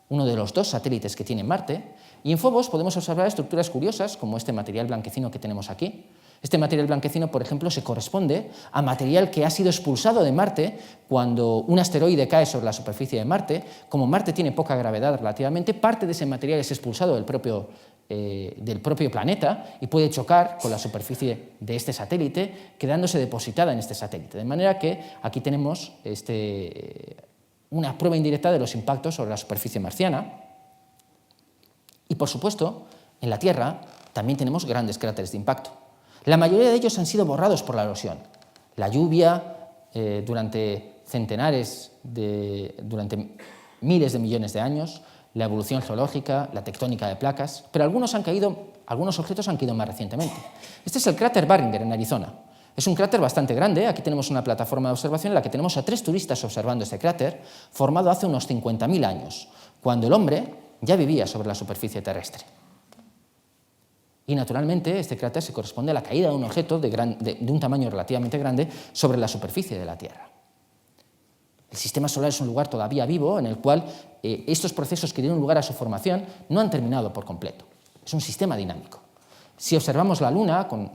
uno de los 2 satélites que tiene Marte, y en Phobos podemos observar estructuras curiosas como este material blanquecino que tenemos aquí. Este material blanquecino, por ejemplo, se corresponde a material que ha sido expulsado de Marte cuando un asteroide cae sobre la superficie de Marte. Como Marte tiene poca gravedad relativamente, parte de ese material es expulsado del propio del propio planeta y puede chocar con la superficie de este satélite, quedándose depositada en este satélite. De manera que aquí tenemos una prueba indirecta de los impactos sobre la superficie marciana. Y, por supuesto, en la Tierra también tenemos grandes cráteres de impacto. La mayoría de ellos han sido borrados por la erosión. La lluvia, durante miles de millones de años, la evolución geológica, la tectónica de placas, pero algunos objetos han caído más recientemente. Este es el cráter Barringer, en Arizona. Es un cráter bastante grande. Aquí tenemos una plataforma de observación en la que tenemos a 3 turistas observando este cráter, formado hace unos 50.000 años, cuando el hombre ya vivía sobre la superficie terrestre. Y, naturalmente, este cráter se corresponde a la caída de un objeto de un tamaño relativamente grande sobre la superficie de la Tierra. El sistema solar es un lugar todavía vivo en el cual estos procesos que dieron lugar a su formación no han terminado por completo. Es un sistema dinámico. Si observamos la Luna con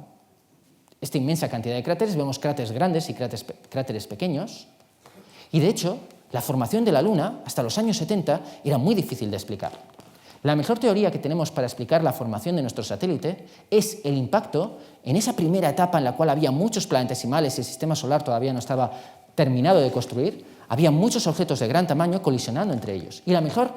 esta inmensa cantidad de cráteres, vemos cráteres grandes y cráteres pequeños. Y, de hecho, la formación de la Luna, hasta los años 70, era muy difícil de explicar. La mejor teoría que tenemos para explicar la formación de nuestro satélite es el impacto en esa primera etapa en la cual había muchos planetesimales y el sistema solar todavía no estaba terminado de construir. Había muchos objetos de gran tamaño colisionando entre ellos. Y la mejor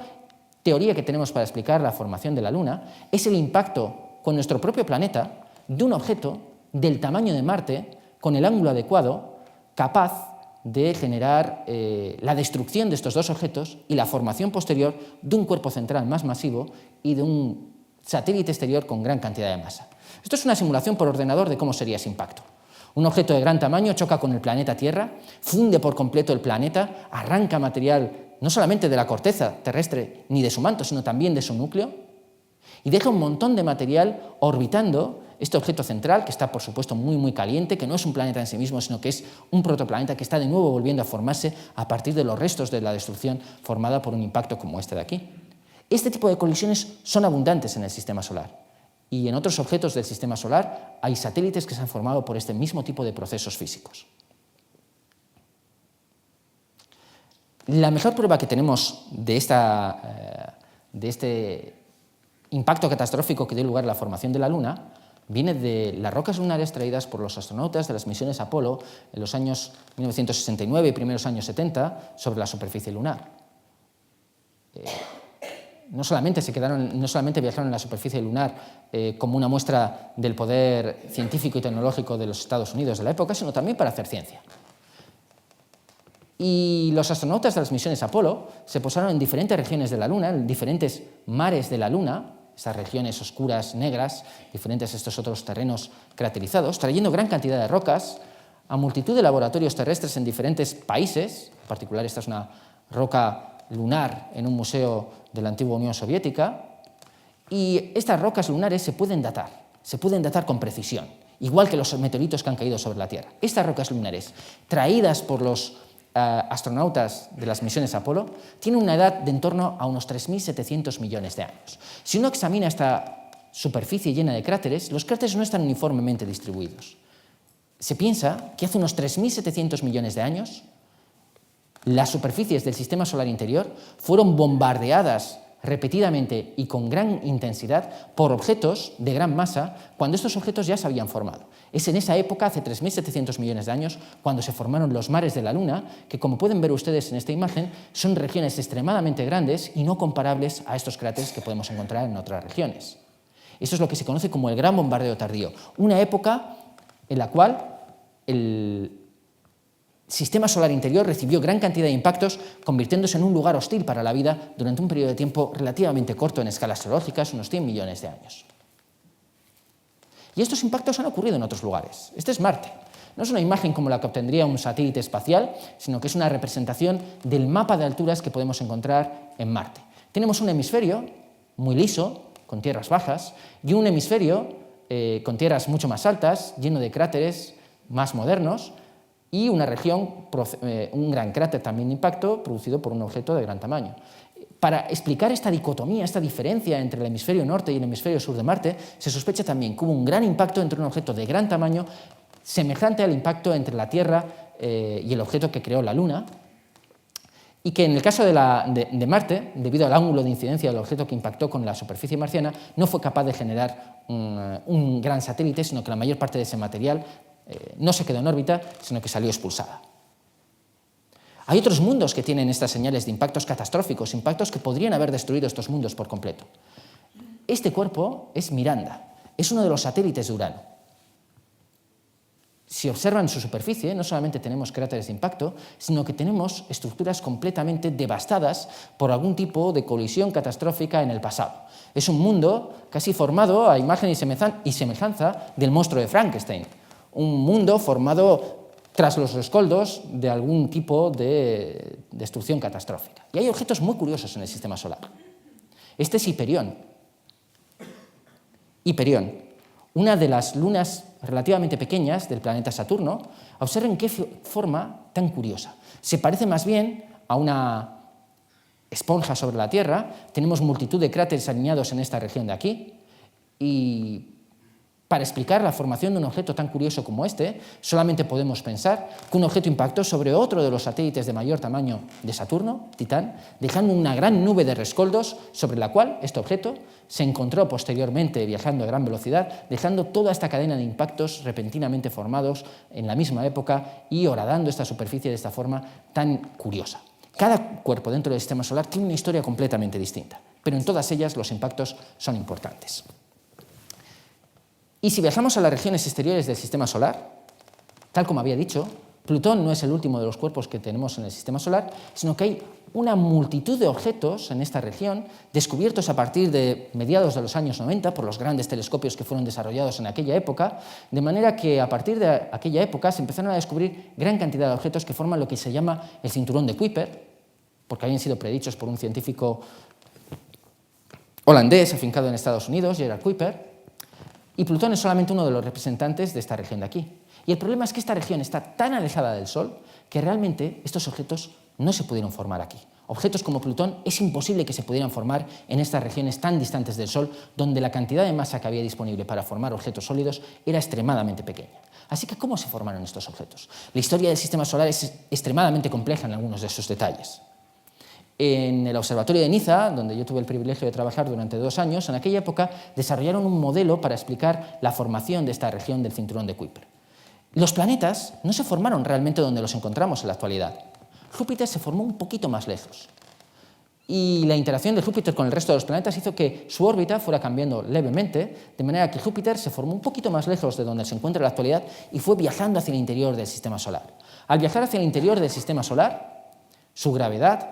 teoría que tenemos para explicar la formación de la Luna es el impacto con nuestro propio planeta de un objeto del tamaño de Marte, con el ángulo adecuado, capaz de generar la destrucción de estos dos objetos y la formación posterior de un cuerpo central más masivo y de un satélite exterior con gran cantidad de masa. Esto es una simulación por ordenador de cómo sería ese impacto. Un objeto de gran tamaño choca con el planeta Tierra, funde por completo el planeta, arranca material no solamente de la corteza terrestre ni de su manto, sino también de su núcleo, y deja un montón de material orbitando este objeto central, que está, por supuesto, muy, muy caliente, que no es un planeta en sí mismo, sino que es un protoplaneta que está de nuevo volviendo a formarse a partir de los restos de la destrucción formada por un impacto como este de aquí. Este tipo de colisiones son abundantes en el sistema solar. Y en otros objetos del sistema solar hay satélites que se han formado por este mismo tipo de procesos físicos. La mejor prueba que tenemos de este impacto catastrófico que dio lugar a la formación de la Luna viene de las rocas lunares traídas por los astronautas de las misiones Apolo en los años 1969 y primeros años 70 sobre la superficie lunar. No solamente viajaron en la superficie lunar como una muestra del poder científico y tecnológico de los Estados Unidos de la época, sino también para hacer ciencia. Y los astronautas de las misiones Apolo se posaron en diferentes regiones de la Luna, en diferentes mares de la Luna, estas regiones oscuras, negras, diferentes a estos otros terrenos craterizados, trayendo gran cantidad de rocas a multitud de laboratorios terrestres en diferentes países. En particular, esta es una roca lunar en un museo de la antigua Unión Soviética, y estas rocas lunares se pueden datar con precisión, igual que los meteoritos que han caído sobre la Tierra. Estas rocas lunares, traídas por los astronautas de las misiones Apolo, tienen una edad de en torno a unos 3.700 millones de años. Si uno examina esta superficie llena de cráteres, los cráteres no están uniformemente distribuidos. Se piensa que hace unos 3.700 millones de años las superficies del sistema solar interior fueron bombardeadas repetidamente y con gran intensidad por objetos de gran masa cuando estos objetos ya se habían formado. Es en esa época, hace 3.700 millones de años, cuando se formaron los mares de la Luna, que, como pueden ver ustedes en esta imagen, son regiones extremadamente grandes y no comparables a estos cráteres que podemos encontrar en otras regiones. Esto es lo que se conoce como el Gran Bombardeo Tardío, una época en la cual el sistema solar interior recibió gran cantidad de impactos, convirtiéndose en un lugar hostil para la vida durante un periodo de tiempo relativamente corto en escalas geológicas, unos 100 millones de años. Y estos impactos han ocurrido en otros lugares. Este es Marte. No es una imagen como la que obtendría un satélite espacial, sino que es una representación del mapa de alturas que podemos encontrar en Marte. Tenemos un hemisferio muy liso, con tierras bajas, y un hemisferio con tierras mucho más altas, lleno de cráteres más modernos, y una región, un gran cráter también de impacto, producido por un objeto de gran tamaño. Para explicar esta dicotomía, esta diferencia entre el hemisferio norte y el hemisferio sur de Marte, se sospecha también que hubo un gran impacto entre un objeto de gran tamaño, semejante al impacto entre la Tierra y el objeto que creó la Luna, y que en el caso de Marte, debido al ángulo de incidencia del objeto que impactó con la superficie marciana, no fue capaz de generar un gran satélite, sino que la mayor parte de ese material no se quedó en órbita, sino que salió expulsada. Hay otros mundos que tienen estas señales de impactos catastróficos, impactos que podrían haber destruido estos mundos por completo. Este cuerpo es Miranda, es uno de los satélites de Urano. Si observan su superficie, no solamente tenemos cráteres de impacto, sino que tenemos estructuras completamente devastadas por algún tipo de colisión catastrófica en el pasado. Es un mundo casi formado a imagen y semejanza del monstruo de Frankenstein, un mundo formado tras los rescoldos de algún tipo de destrucción catastrófica. Y hay objetos muy curiosos en el sistema solar. Este es Hiperión. Hiperión, una de las lunas relativamente pequeñas del planeta Saturno. Observen qué forma tan curiosa. Se parece más bien a una esponja sobre la Tierra. Tenemos multitud de cráteres alineados en esta región de aquí. Y para explicar la formación de un objeto tan curioso como este, solamente podemos pensar que un objeto impactó sobre otro de los satélites de mayor tamaño de Saturno, Titán, dejando una gran nube de rescoldos sobre la cual este objeto se encontró posteriormente viajando a gran velocidad, dejando toda esta cadena de impactos repentinamente formados en la misma época y horadando esta superficie de esta forma tan curiosa. Cada cuerpo dentro del sistema solar tiene una historia completamente distinta, pero en todas ellas los impactos son importantes. Y si viajamos a las regiones exteriores del sistema solar, tal como había dicho, Plutón no es el último de los cuerpos que tenemos en el sistema solar, sino que hay una multitud de objetos en esta región descubiertos a partir de mediados de los años 90 por los grandes telescopios que fueron desarrollados en aquella época, de manera que a partir de aquella época se empezaron a descubrir gran cantidad de objetos que forman lo que se llama el cinturón de Kuiper, porque habían sido predichos por un científico holandés afincado en Estados Unidos, Gerard Kuiper. Y Plutón es solamente uno de los representantes de esta región de aquí. Y el problema es que esta región está tan alejada del Sol que realmente estos objetos no se pudieron formar aquí. Objetos como Plutón es imposible que se pudieran formar en estas regiones tan distantes del Sol, donde la cantidad de masa que había disponible para formar objetos sólidos era extremadamente pequeña. Así que, ¿cómo se formaron estos objetos? La historia del sistema solar es extremadamente compleja en algunos de sus detalles. En el observatorio de Niza, donde yo tuve el privilegio de trabajar durante 2 años, en aquella época desarrollaron un modelo para explicar la formación de esta región del cinturón de Kuiper. Los planetas no se formaron realmente donde los encontramos en la actualidad. Júpiter se formó un poquito más lejos. Y la interacción de Júpiter con el resto de los planetas hizo que su órbita fuera cambiando levemente, de manera que Júpiter se formó un poquito más lejos de donde se encuentra en la actualidad y fue viajando hacia el interior del sistema solar. Al viajar hacia el interior del sistema solar, su gravedad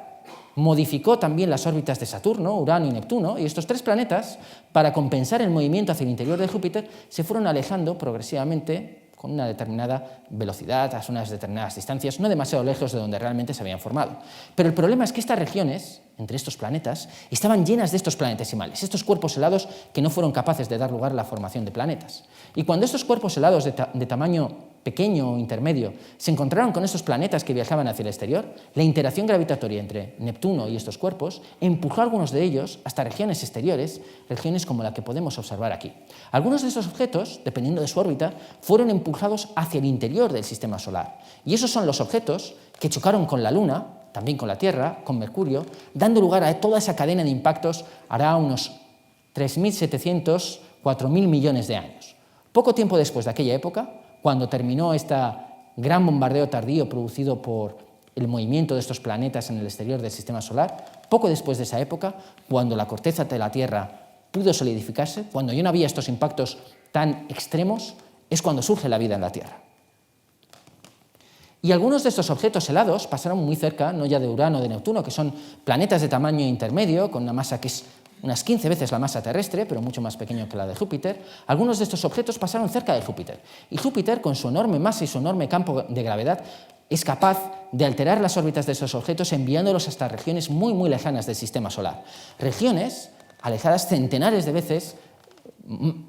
modificó también las órbitas de Saturno, Urano y Neptuno, y estos 3 planetas, para compensar el movimiento hacia el interior de Júpiter, se fueron alejando progresivamente con una determinada velocidad, a unas determinadas distancias, no demasiado lejos de donde realmente se habían formado. Pero el problema es que estas regiones, entre estos planetas, estaban llenas de estos planetesimales, estos cuerpos helados que no fueron capaces de dar lugar a la formación de planetas. Y cuando estos cuerpos helados de tamaño pequeño o intermedio se encontraron con estos planetas que viajaban hacia el exterior, la interacción gravitatoria entre Neptuno y estos cuerpos empujó a algunos de ellos hasta regiones exteriores, regiones como la que podemos observar aquí. Algunos de estos objetos, dependiendo de su órbita, fueron empujados hacia el interior del sistema solar. Y esos son los objetos que chocaron con la Luna, también con la Tierra, con Mercurio, dando lugar a toda esa cadena de impactos hará unos 3.700, 4.000 millones de años. Poco tiempo después de aquella época, cuando terminó este gran bombardeo tardío producido por el movimiento de estos planetas en el exterior del sistema solar, poco después de esa época, cuando la corteza de la Tierra pudo solidificarse, cuando ya no había estos impactos tan extremos, es cuando surge la vida en la Tierra. Y algunos de estos objetos helados pasaron muy cerca, no ya de Urano o de Neptuno, que son planetas de tamaño intermedio, con una masa que es unas 15 veces la masa terrestre, pero mucho más pequeño que la de Júpiter. Algunos de estos objetos pasaron cerca de Júpiter. Y Júpiter, con su enorme masa y su enorme campo de gravedad, es capaz de alterar las órbitas de esos objetos enviándolos hasta regiones muy, muy lejanas del sistema solar. Regiones alejadas centenares de veces,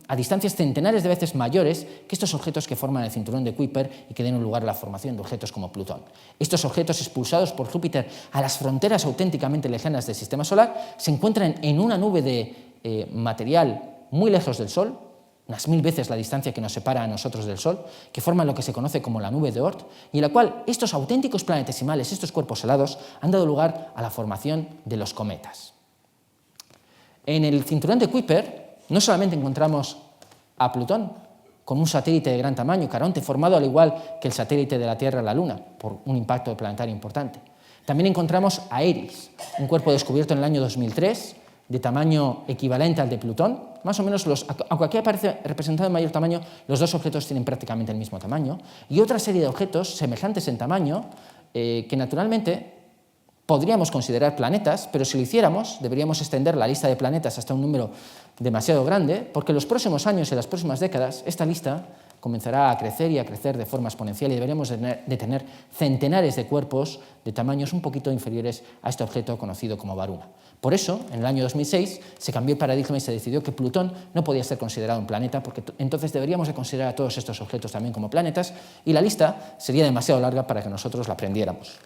a distancias centenares de veces mayores que estos objetos que forman el cinturón de Kuiper y que den lugar a la formación de objetos como Plutón. Estos objetos expulsados por Júpiter a las fronteras auténticamente lejanas del sistema solar se encuentran en una nube de material muy lejos del Sol, unas 1000 veces la distancia que nos separa a nosotros del Sol, que forman lo que se conoce como la nube de Oort, y en la cual estos auténticos planetesimales, estos cuerpos helados, han dado lugar a la formación de los cometas. En el cinturón de Kuiper no solamente encontramos a Plutón, con un satélite de gran tamaño, Caronte, formado al igual que el satélite de la Tierra a la Luna, por un impacto planetario importante. También encontramos a Eris, un cuerpo descubierto en el año 2003, de tamaño equivalente al de Plutón. Más o menos, aunque aquí aparece representado en mayor tamaño, los dos objetos tienen prácticamente el mismo tamaño. Y otra serie de objetos semejantes en tamaño, que naturalmente podríamos considerar planetas, pero si lo hiciéramos, deberíamos extender la lista de planetas hasta un número demasiado grande, porque en los próximos años y en las próximas décadas esta lista comenzará a crecer y a crecer de forma exponencial y deberíamos de tener centenares de cuerpos de tamaños un poquito inferiores a este objeto conocido como Varuna. Por eso, en el año 2006, se cambió el paradigma y se decidió que Plutón no podía ser considerado un planeta, porque entonces deberíamos de considerar a todos estos objetos también como planetas, y la lista sería demasiado larga para que nosotros la aprendiéramos.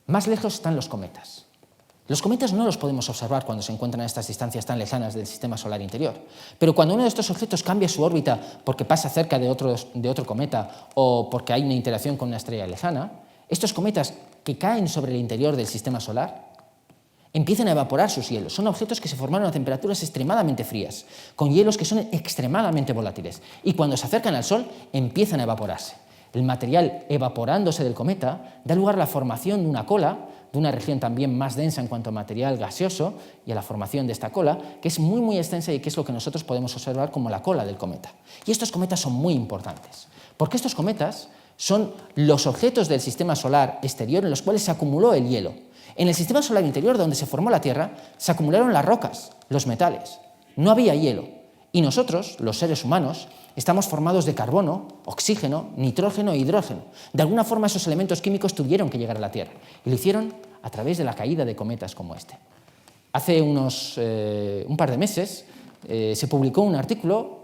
Más lejos están los cometas. Los cometas no los podemos observar cuando se encuentran a estas distancias tan lejanas del sistema solar interior, pero cuando uno de estos objetos cambia su órbita porque pasa cerca de otro cometa o porque hay una interacción con una estrella lejana, estos cometas que caen sobre el interior del sistema solar empiezan a evaporar sus hielos. Son objetos que se formaron a temperaturas extremadamente frías, con hielos que son extremadamente volátiles, y cuando se acercan al Sol empiezan a evaporarse. El material evaporándose del cometa da lugar a la formación de una cola, de una región también más densa en cuanto a material gaseoso, y a la formación de esta cola, que es muy extensa y que es lo que nosotros podemos observar como la cola del cometa. Y estos cometas son muy importantes, porque estos cometas son los objetos del sistema solar exterior en los cuales se acumuló el hielo. En el sistema solar interior, donde se formó la Tierra, se acumularon las rocas, los metales. No había hielo. Y nosotros, los seres humanos, estamos formados de carbono, oxígeno, nitrógeno e hidrógeno. De alguna forma esos elementos químicos tuvieron que llegar a la Tierra. Y lo hicieron a través de la caída de cometas como este. Hace un par de meses se publicó un artículo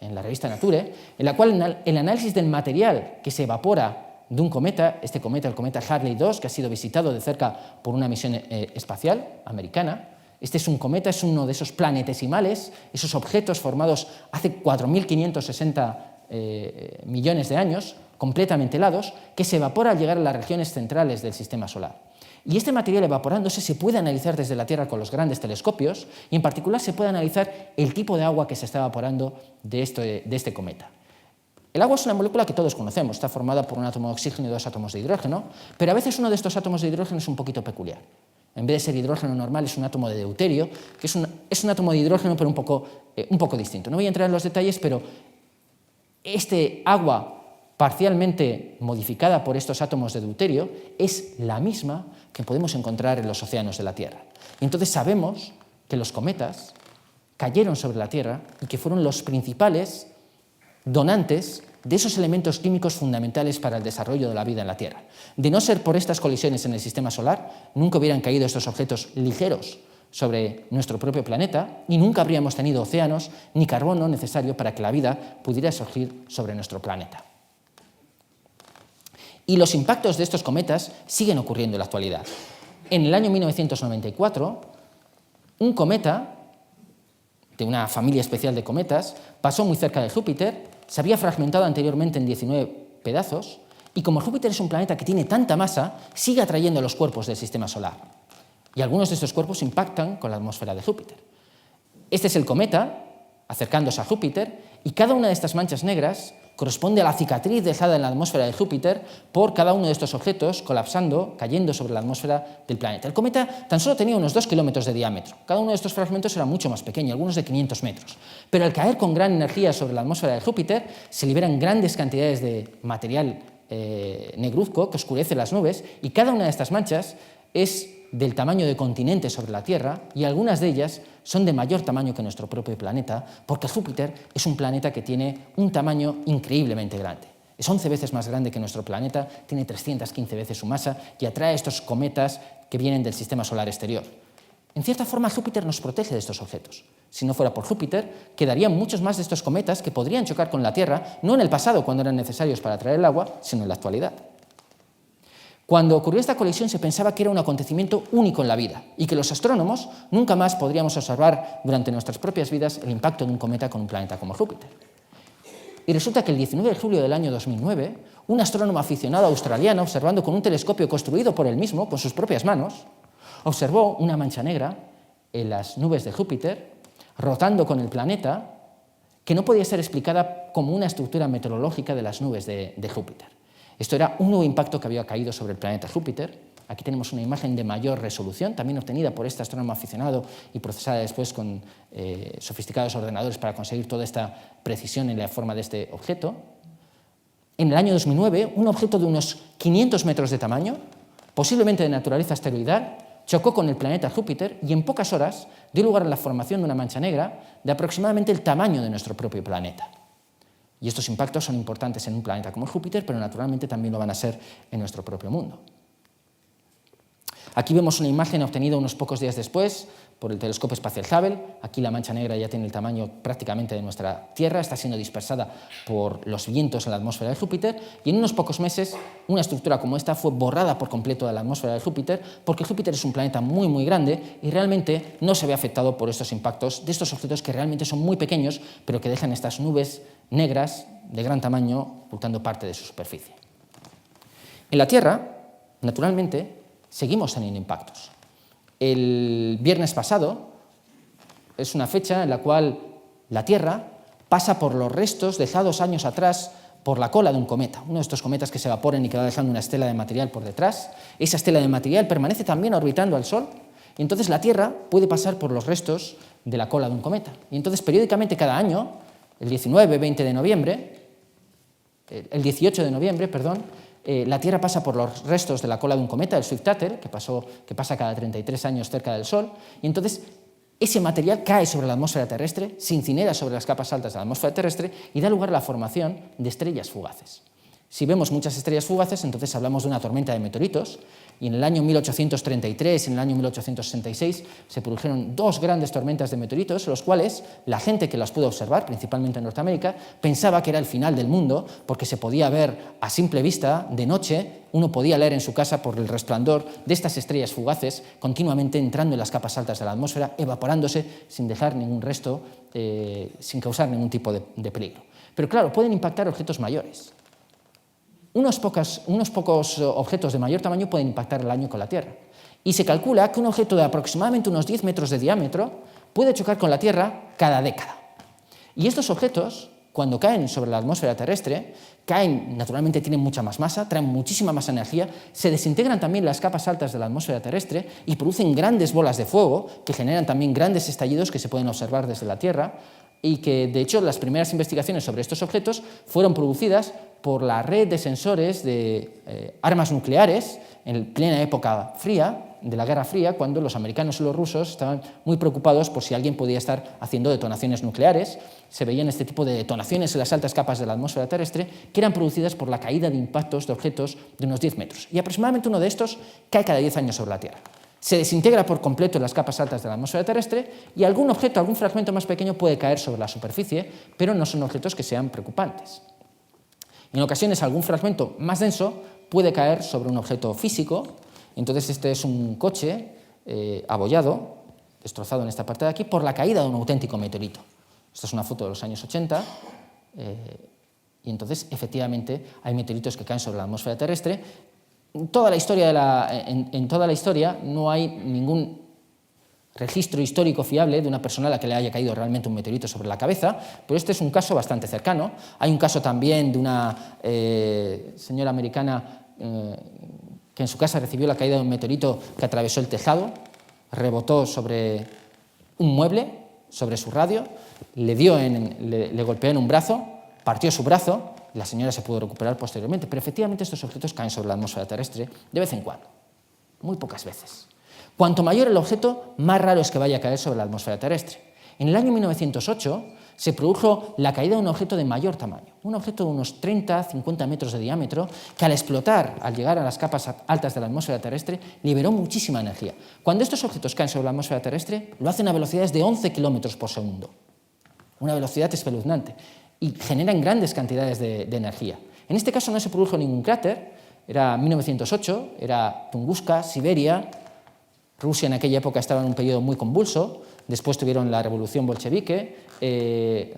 en la revista Nature, en la cual el análisis del material que se evapora de un cometa, este cometa, el cometa Halley 2, que ha sido visitado de cerca por una misión espacial americana. Este es un cometa, es uno de esos planetesimales, esos objetos formados hace 4.560 millones de años, completamente helados, que se evapora al llegar a las regiones centrales del sistema solar. Y este material evaporándose se puede analizar desde la Tierra con los grandes telescopios, y en particular se puede analizar el tipo de agua que se está evaporando de este cometa. El agua es una molécula que todos conocemos, está formada por un átomo de oxígeno y 2 átomos de hidrógeno, pero a veces uno de estos átomos de hidrógeno es un poquito peculiar. En vez de ser hidrógeno normal, es un átomo de deuterio, que es un átomo de hidrógeno, pero un poco distinto. No voy a entrar en los detalles, pero este agua parcialmente modificada por estos átomos de deuterio es la misma que podemos encontrar en los océanos de la Tierra. Y entonces sabemos que los cometas cayeron sobre la Tierra y que fueron los principales donantes de esos elementos químicos fundamentales para el desarrollo de la vida en la Tierra. De no ser por estas colisiones en el sistema solar, nunca hubieran caído estos objetos ligeros sobre nuestro propio planeta y nunca habríamos tenido océanos ni carbono necesario para que la vida pudiera surgir sobre nuestro planeta. Y los impactos de estos cometas siguen ocurriendo en la actualidad. En el año 1994, un cometa de una familia especial de cometas pasó muy cerca de Júpiter, se había fragmentado anteriormente en 19 pedazos, y como Júpiter es un planeta que tiene tanta masa, sigue atrayendo los cuerpos del sistema solar. Y algunos de estos cuerpos impactan con la atmósfera de Júpiter. Este es el cometa acercándose a Júpiter, y cada una de estas manchas negras corresponde a la cicatriz dejada en la atmósfera de Júpiter por cada uno de estos objetos colapsando, cayendo sobre la atmósfera del planeta. El cometa tan solo tenía unos 2 kilómetros de diámetro. Cada uno de estos fragmentos era mucho más pequeño, algunos de 500 metros. Pero al caer con gran energía sobre la atmósfera de Júpiter, se liberan grandes cantidades de material negruzco que oscurece las nubes, y cada una de estas manchas es del tamaño de continentes sobre la Tierra, y algunas de ellas son de mayor tamaño que nuestro propio planeta, porque Júpiter es un planeta que tiene un tamaño increíblemente grande. Es 11 veces más grande que nuestro planeta, tiene 315 veces su masa y atrae estos cometas que vienen del sistema solar exterior. En cierta forma, Júpiter nos protege de estos objetos. Si no fuera por Júpiter, quedarían muchos más de estos cometas que podrían chocar con la Tierra, no en el pasado, cuando eran necesarios para traer el agua, sino en la actualidad. Cuando ocurrió esta colisión se pensaba que era un acontecimiento único en la vida y que los astrónomos nunca más podríamos observar durante nuestras propias vidas el impacto de un cometa con un planeta como Júpiter. Y resulta que el 19 de julio del año 2009, un astrónomo aficionado australiano, observando con un telescopio construido por él mismo, con sus propias manos, observó una mancha negra en las nubes de Júpiter, rotando con el planeta, que no podía ser explicada como una estructura meteorológica de las nubes de Júpiter. Esto era un nuevo impacto que había caído sobre el planeta Júpiter. Aquí tenemos una imagen de mayor resolución, también obtenida por este astrónomo aficionado y procesada después con sofisticados ordenadores para conseguir toda esta precisión en la forma de este objeto. En el año 2009, un objeto de unos 500 metros de tamaño, posiblemente de naturaleza asteroidal, chocó con el planeta Júpiter y en pocas horas dio lugar a la formación de una mancha negra de aproximadamente el tamaño de nuestro propio planeta. Y estos impactos son importantes en un planeta como Júpiter, pero naturalmente también lo van a ser en nuestro propio mundo. Aquí vemos una imagen obtenida unos pocos días después por el telescopio espacial Hubble. Aquí la mancha negra ya tiene el tamaño prácticamente de nuestra Tierra, está siendo dispersada por los vientos en la atmósfera de Júpiter y en unos pocos meses una estructura como esta fue borrada por completo de la atmósfera de Júpiter porque Júpiter es un planeta muy, muy grande y realmente no se ve afectado por estos impactos de estos objetos que realmente son muy pequeños pero que dejan estas nubes negras de gran tamaño ocultando parte de su superficie. En la Tierra, naturalmente, seguimos teniendo impactos. El viernes pasado es una fecha en la cual la Tierra pasa por los restos dejados años atrás por la cola de un cometa, uno de estos cometas que se evaporan y que va dejando una estela de material por detrás. Esa estela de material permanece también orbitando al Sol y entonces la Tierra puede pasar por los restos de la cola de un cometa. Y entonces periódicamente cada año, el 19, 20 de noviembre, el 18 de noviembre, la Tierra pasa por los restos de la cola de un cometa, el Swift-Tuttle, que pasa cada 33 años cerca del Sol, y entonces ese material cae sobre la atmósfera terrestre, se incinera sobre las capas altas de la atmósfera terrestre y da lugar a la formación de estrellas fugaces. Si vemos muchas estrellas fugaces, entonces hablamos de una tormenta de meteoritos, y en el año 1833 y en el año 1866 se produjeron dos grandes tormentas de meteoritos, los cuales la gente que las pudo observar, principalmente en Norteamérica, pensaba que era el final del mundo, porque se podía ver a simple vista, de noche, uno podía leer en su casa por el resplandor de estas estrellas fugaces continuamente entrando en las capas altas de la atmósfera, evaporándose sin dejar ningún resto, sin causar ningún tipo de peligro. Pero claro, pueden impactar objetos mayores. Unos pocos objetos de mayor tamaño pueden impactar el año con la Tierra. Y se calcula que un objeto de aproximadamente unos 10 metros de diámetro puede chocar con la Tierra cada década. Y estos objetos, cuando caen sobre la atmósfera terrestre, naturalmente tienen mucha más masa, traen muchísima más energía, se desintegran también las capas altas de la atmósfera terrestre y producen grandes bolas de fuego que generan también grandes estallidos que se pueden observar desde la Tierra y que, de hecho, las primeras investigaciones sobre estos objetos fueron producidas por la red de sensores de armas nucleares en plena época fría, de la Guerra Fría, cuando los americanos y los rusos estaban muy preocupados por si alguien podía estar haciendo detonaciones nucleares. Se veían este tipo de detonaciones en las altas capas de la atmósfera terrestre que eran producidas por la caída de impactos de objetos de unos 10 metros. Y aproximadamente uno de estos cae cada 10 años sobre la Tierra. Se desintegra por completo en las capas altas de la atmósfera terrestre y algún objeto, algún fragmento más pequeño puede caer sobre la superficie, pero no son objetos que sean preocupantes. En ocasiones, algún fragmento más denso puede caer sobre un objeto físico. Entonces, este es un coche abollado, destrozado en esta parte de aquí, por la caída de un auténtico meteorito. Esta es una foto de los años 80, y entonces, efectivamente, hay meteoritos que caen sobre la atmósfera terrestre. En toda la historia no hay ningún registro histórico fiable de una persona a la que le haya caído realmente un meteorito sobre la cabeza, pero este es un caso bastante cercano. Hay un caso también de una señora americana que en su casa recibió la caída de un meteorito que atravesó el tejado, rebotó sobre un mueble, sobre su radio, le golpeó en un brazo, partió su brazo, y la señora se pudo recuperar posteriormente, pero efectivamente estos objetos caen sobre la atmósfera terrestre de vez en cuando, muy pocas veces. Cuanto mayor el objeto, más raro es que vaya a caer sobre la atmósfera terrestre. En el año 1908 se produjo la caída de un objeto de mayor tamaño, un objeto de unos 30-50 metros de diámetro, que al explotar, al llegar a las capas altas de la atmósfera terrestre, liberó muchísima energía. Cuando estos objetos caen sobre la atmósfera terrestre, lo hacen a velocidades de 11 kilómetros por segundo, una velocidad espeluznante, y generan grandes cantidades de energía. En este caso no se produjo ningún cráter, Era 1908, era Tunguska, Siberia. Rusia en aquella época estaba en un periodo muy convulso, después tuvieron la revolución bolchevique,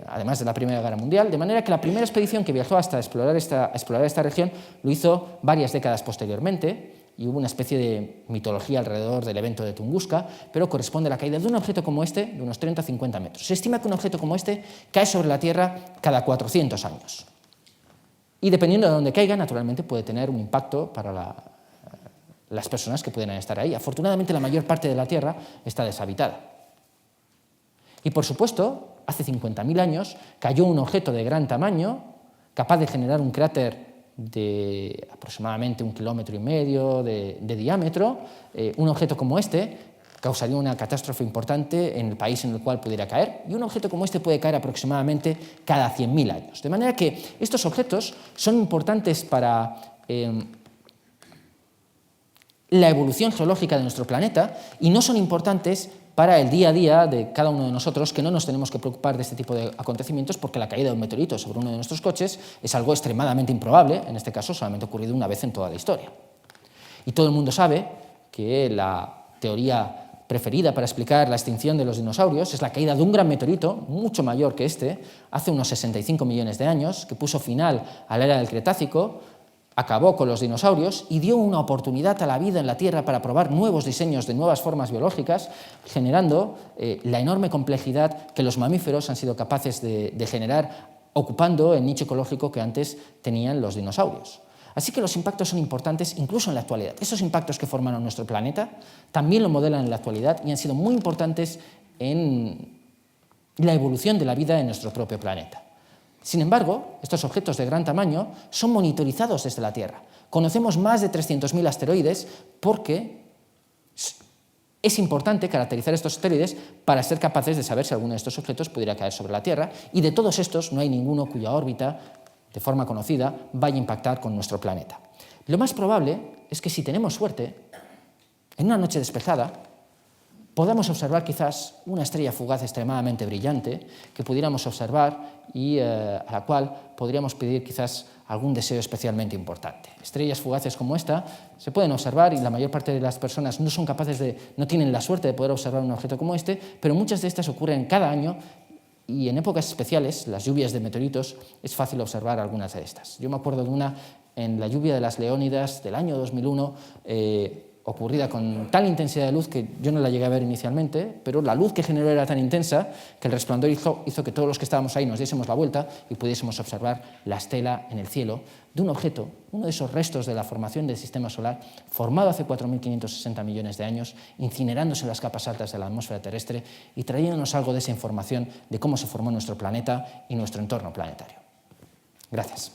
además de la Primera Guerra Mundial, de manera que la primera expedición que viajó hasta explorar esta región lo hizo varias décadas posteriormente, y hubo una especie de mitología alrededor del evento de Tunguska, pero corresponde a la caída de un objeto como este de unos 30 o 50 metros. Se estima que un objeto como este cae sobre la Tierra cada 400 años. Y dependiendo de dónde caiga, naturalmente puede tener un impacto para las personas que pueden estar ahí. Afortunadamente, la mayor parte de la Tierra está deshabitada. Y, por supuesto, hace 50.000 años cayó un objeto de gran tamaño, capaz de generar un cráter de aproximadamente 1,5 kilómetros de diámetro. Un objeto como este causaría una catástrofe importante en el país en el cual pudiera caer, y un objeto como este puede caer aproximadamente cada 100.000 años. De manera que estos objetos son importantes para la evolución geológica de nuestro planeta y no son importantes para el día a día de cada uno de nosotros, que no nos tenemos que preocupar de este tipo de acontecimientos, porque la caída de un meteorito sobre uno de nuestros coches es algo extremadamente improbable. En este caso solamente ha ocurrido una vez en toda la historia. Y todo el mundo sabe que la teoría preferida para explicar la extinción de los dinosaurios es la caída de un gran meteorito, mucho mayor que este, hace unos 65 millones de años, que puso final a la era del Cretácico, acabó con los dinosaurios y dio una oportunidad a la vida en la Tierra para probar nuevos diseños de nuevas formas biológicas, generando la enorme complejidad que los mamíferos han sido capaces de generar, ocupando el nicho ecológico que antes tenían los dinosaurios. Así que los impactos son importantes incluso en la actualidad. Esos impactos que formaron nuestro planeta también lo modelan en la actualidad y han sido muy importantes en la evolución de la vida en nuestro propio planeta. Sin embargo, estos objetos de gran tamaño son monitorizados desde la Tierra. Conocemos más de 300.000 asteroides porque es importante caracterizar estos asteroides para ser capaces de saber si alguno de estos objetos pudiera caer sobre la Tierra, y de todos estos no hay ninguno cuya órbita, de forma conocida, vaya a impactar con nuestro planeta. Lo más probable es que, si tenemos suerte, en una noche despejada, podamos observar quizás una estrella fugaz extremadamente brillante que pudiéramos observar y a la cual podríamos pedir quizás algún deseo especialmente importante. Estrellas fugaces como esta se pueden observar, y la mayor parte de las personas no tienen la suerte de poder observar un objeto como este, pero muchas de estas ocurren cada año, y en épocas especiales, las lluvias de meteoritos, es fácil observar algunas de estas. Yo me acuerdo de una en la lluvia de las Leónidas del año 2001, ocurrida con tal intensidad de luz que yo no la llegué a ver inicialmente, pero la luz que generó era tan intensa que el resplandor hizo que todos los que estábamos ahí nos diésemos la vuelta y pudiésemos observar la estela en el cielo de un objeto, uno de esos restos de la formación del Sistema Solar, formado hace 4.560 millones de años, incinerándose en las capas altas de la atmósfera terrestre y trayéndonos algo de esa información de cómo se formó nuestro planeta y nuestro entorno planetario. Gracias.